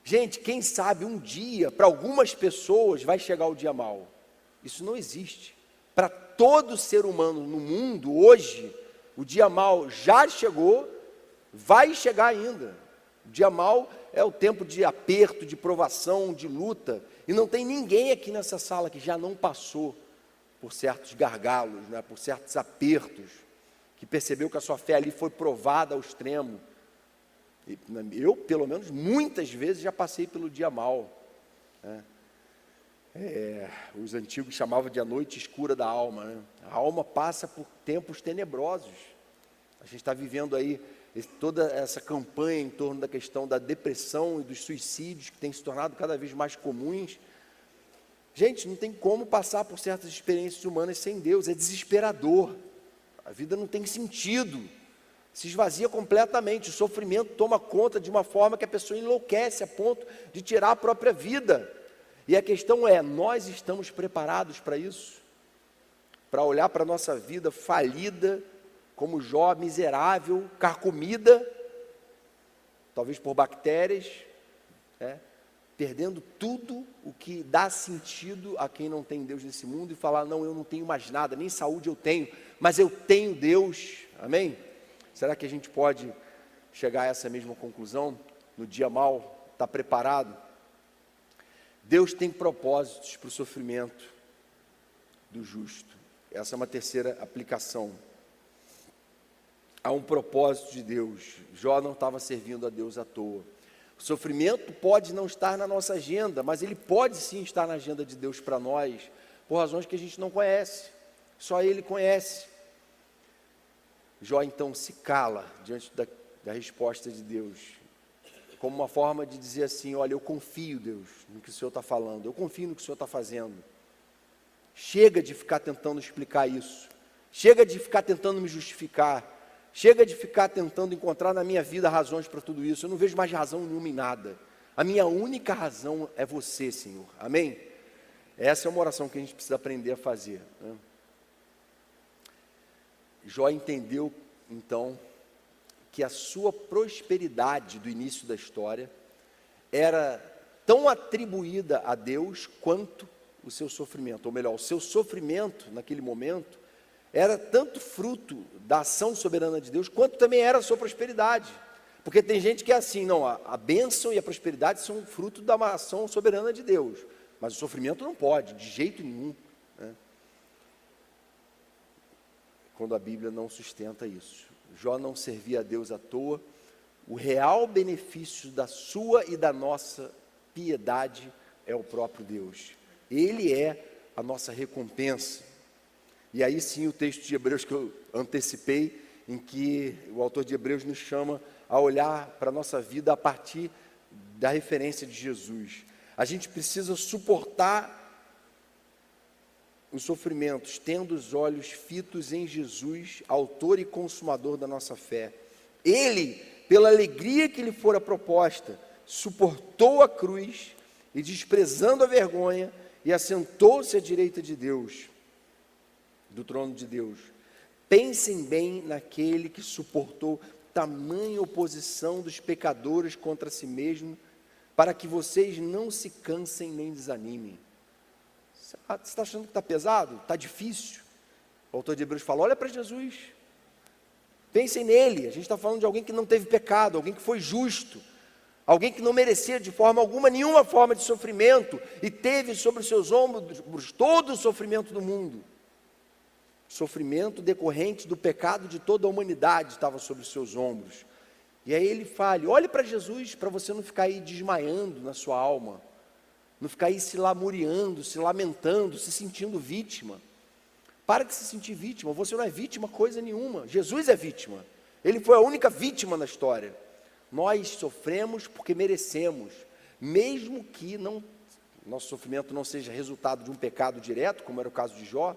gente, quem sabe um dia, para algumas pessoas, vai chegar o dia mau. Isso não existe. Para todo ser humano no mundo, hoje, o dia mau já chegou, vai chegar ainda. O dia mau é o tempo de aperto, de provação, de luta. E não tem ninguém aqui nessa sala que já não passou por certos gargalos, né, por certos apertos, que percebeu que a sua fé ali foi provada ao extremo. Eu, pelo menos, muitas vezes já passei pelo dia mau, né? Os antigos chamavam de a noite escura da alma, né? A alma passa por tempos tenebrosos. A gente está vivendo aí toda essa campanha em torno da questão da depressão e dos suicídios, que tem se tornado cada vez mais comuns. Gente, não tem como passar por certas experiências humanas sem Deus, é desesperador. A vida não tem sentido, se esvazia completamente, o sofrimento toma conta de uma forma que a pessoa enlouquece a ponto de tirar a própria vida. E a questão é, nós estamos preparados para isso? Para olhar para a nossa vida falida, como Jó, miserável, carcomida, talvez por bactérias, perdendo tudo o que dá sentido a quem não tem Deus nesse mundo, e falar, não, eu não tenho mais nada, nem saúde eu tenho, mas eu tenho Deus, amém? Será que a gente pode chegar a essa mesma conclusão, no dia mau, está preparado? Deus tem propósitos para o sofrimento do justo, essa é uma terceira aplicação. Há um propósito de Deus. Jó não estava servindo a Deus à toa. O sofrimento pode não estar na nossa agenda, mas ele pode sim estar na agenda de Deus para nós, por razões que a gente não conhece, só Ele conhece. Jó então se cala diante da resposta de Deus, como uma forma de dizer assim, olha, eu confio, Deus, no que o Senhor está falando, eu confio no que o Senhor está fazendo. Chega de ficar tentando explicar isso, chega de ficar tentando me justificar, chega de ficar tentando encontrar na minha vida razões para tudo isso. Eu não vejo mais razão nenhuma em nada. A minha única razão é você, Senhor. Amém? Essa é uma oração que a gente precisa aprender a fazer, né? Jó entendeu, então, que a sua prosperidade do início da história era tão atribuída a Deus quanto o seu sofrimento. Ou melhor, o seu sofrimento naquele momento era tanto fruto da ação soberana de Deus, quanto também era a sua prosperidade. Porque tem gente que é assim, não, a bênção e a prosperidade são fruto da ação soberana de Deus, mas o sofrimento não pode, de jeito nenhum, né? Quando a Bíblia não sustenta isso. Jó não servia a Deus à toa, o real benefício da sua e da nossa piedade é o próprio Deus. Ele é a nossa recompensa. E aí sim o texto de Hebreus que eu antecipei, em que o autor de Hebreus nos chama a olhar para a nossa vida a partir da referência de Jesus. A gente precisa suportar os sofrimentos, tendo os olhos fitos em Jesus, autor e consumador da nossa fé. Ele, pela alegria que lhe fora proposta, suportou a cruz e, desprezando a vergonha, e assentou-se à direita de Deus, do trono de Deus. Pensem bem naquele que suportou tamanha oposição dos pecadores contra si mesmo, para que vocês não se cansem nem desanimem. Você está achando que está pesado? Está difícil? O autor de Hebreus fala, olha para Jesus, pensem nele. A gente está falando de alguém que não teve pecado, alguém que foi justo, alguém que não merecia de forma alguma, nenhuma forma de sofrimento, e teve sobre os seus ombros todo o sofrimento do mundo. Sofrimento decorrente do pecado de toda a humanidade estava sobre os seus ombros. E aí ele fala, olhe para Jesus, para você não ficar aí desmaiando na sua alma, não ficar aí se lamuriando, se lamentando, se sentindo vítima. Para de se sentir vítima, você não é vítima coisa nenhuma, Jesus é vítima, Ele foi a única vítima na história. Nós sofremos porque merecemos, mesmo que nosso sofrimento não seja resultado de um pecado direto, como era o caso de Jó,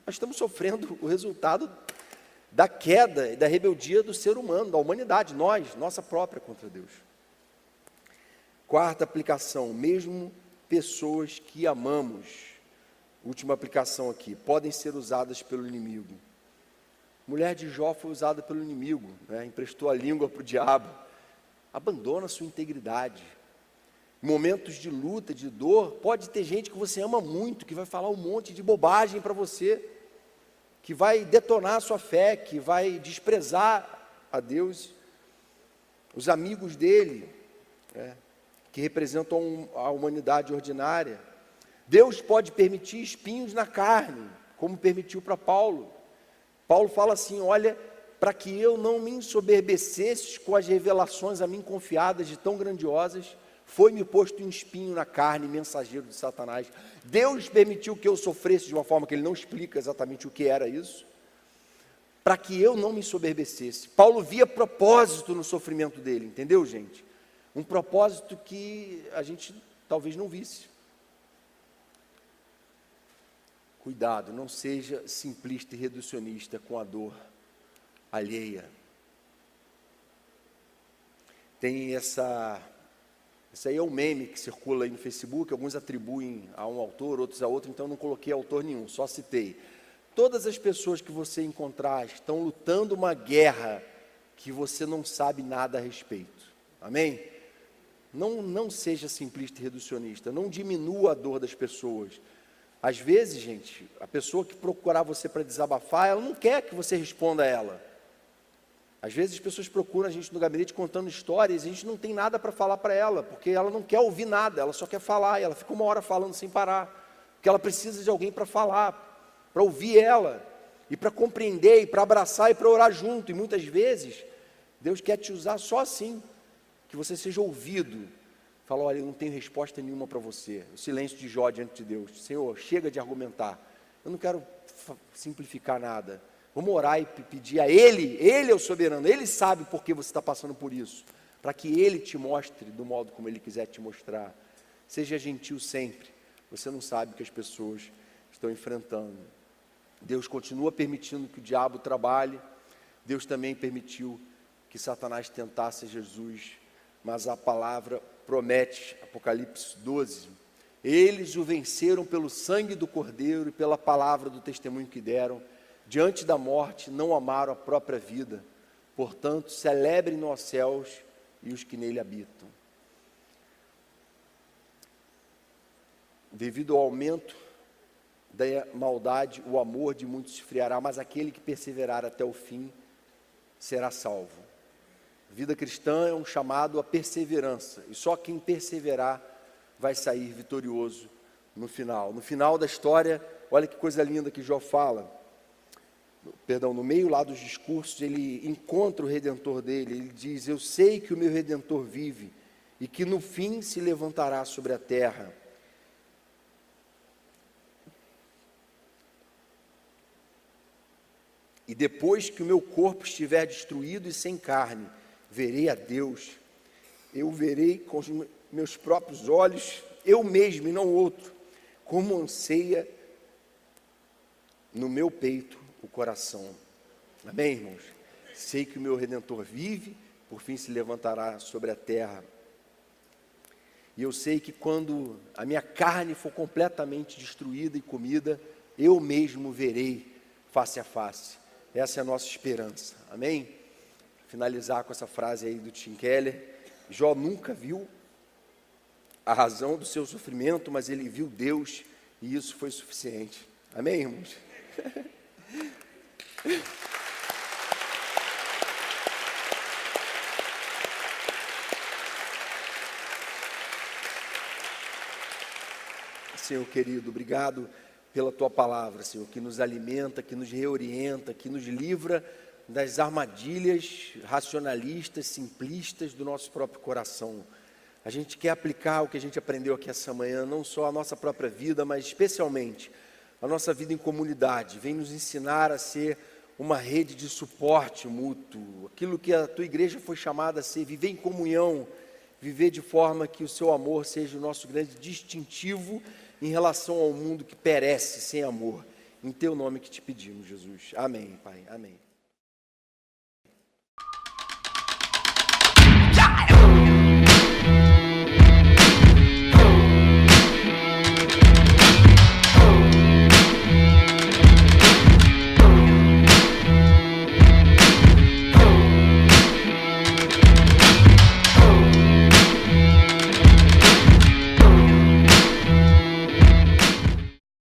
nós estamos sofrendo o resultado da queda e da rebeldia do ser humano, da humanidade, nossa própria contra Deus. Quarta aplicação, mesmo pessoas que amamos, Última aplicação aqui. Podem ser usadas pelo inimigo. Mulher de Jó foi usada pelo inimigo, né? Emprestou a língua para o diabo. Abandona a sua integridade. Em momentos de luta, de dor, pode ter gente que você ama muito, que vai falar um monte de bobagem para você, que vai detonar a sua fé, que vai desprezar a Deus. Os amigos dele, que representam a humanidade ordinária. Deus pode permitir espinhos na carne, como permitiu para Paulo. Paulo fala assim, olha, para que eu não me ensoberbecesse com as revelações a mim confiadas de tão grandiosas, foi-me posto um espinho na carne, mensageiro de Satanás. Deus permitiu que eu sofresse de uma forma que ele não explica exatamente o que era isso, para que eu não me ensoberbecesse. Paulo via propósito no sofrimento dele, entendeu, gente? Um propósito que a gente talvez não visse. Cuidado, não seja simplista e reducionista com a dor alheia. Tem essa aí é um meme que circula aí no Facebook, alguns atribuem a um autor, outros a outro, então não coloquei autor nenhum, só citei. Todas as pessoas que você encontrar estão lutando uma guerra que você não sabe nada a respeito. Amém? Não seja simplista e reducionista, não diminua a dor das pessoas. Às vezes, gente, a pessoa que procurar você para desabafar, ela não quer que você responda a ela. Às vezes as pessoas procuram a gente no gabinete contando histórias e a gente não tem nada para falar para ela, porque ela não quer ouvir nada, ela só quer falar, e ela fica uma hora falando sem parar, porque ela precisa de alguém para falar, para ouvir ela, e para compreender, e para abraçar, e para orar junto. E muitas vezes, Deus quer te usar só assim, que você seja ouvido. Fala, olha, eu não tenho resposta nenhuma para você. O silêncio de Jó diante de Deus. Senhor, chega de argumentar. Eu não quero simplificar nada. Vamos orar e pedir a Ele é o soberano, Ele sabe por que você está passando por isso, para que Ele te mostre do modo como Ele quiser te mostrar. Seja gentil sempre, você não sabe o que as pessoas estão enfrentando. Deus continua permitindo que o diabo trabalhe, Deus também permitiu que Satanás tentasse Jesus, mas a palavra promete, Apocalipse 12, eles o venceram pelo sangue do Cordeiro e pela palavra do testemunho que deram, diante da morte não amaram a própria vida, portanto celebrem nos céus e os que nele habitam. Devido ao aumento da maldade, o amor de muitos se esfriará, mas aquele que perseverar até o fim será salvo. Vida cristã é um chamado à perseverança, e só quem perseverar vai sair vitorioso no final. No final da história, olha que coisa linda que Jó fala. No meio lá dos discursos, ele encontra o Redentor dele, ele diz, eu sei que o meu Redentor vive, e que no fim se levantará sobre a terra. E depois que o meu corpo estiver destruído e sem carne, verei a Deus, eu verei com os meus próprios olhos, eu mesmo e não outro, como anseia no meu peito o coração. Amém, irmãos? Sei que o meu Redentor vive, por fim se levantará sobre a terra. E eu sei que quando a minha carne for completamente destruída e comida, eu mesmo verei face a face. Essa é a nossa esperança. Amém? Finalizar com essa frase aí do Tim Keller. Jó nunca viu a razão do seu sofrimento, mas ele viu Deus e isso foi suficiente. Amém, irmãos? Senhor querido, obrigado pela Tua palavra, Senhor, que nos alimenta, que nos reorienta, que nos livra das armadilhas racionalistas, simplistas do nosso próprio coração. A gente quer aplicar o que a gente aprendeu aqui essa manhã, não só a nossa própria vida, mas especialmente a nossa vida em comunidade. Vem nos ensinar a ser uma rede de suporte mútuo, aquilo que a Tua igreja foi chamada a ser, viver em comunhão, viver de forma que o Seu amor seja o nosso grande distintivo em relação ao mundo que perece sem amor. Em Teu nome que te pedimos, Jesus. Amém, Pai. Amém.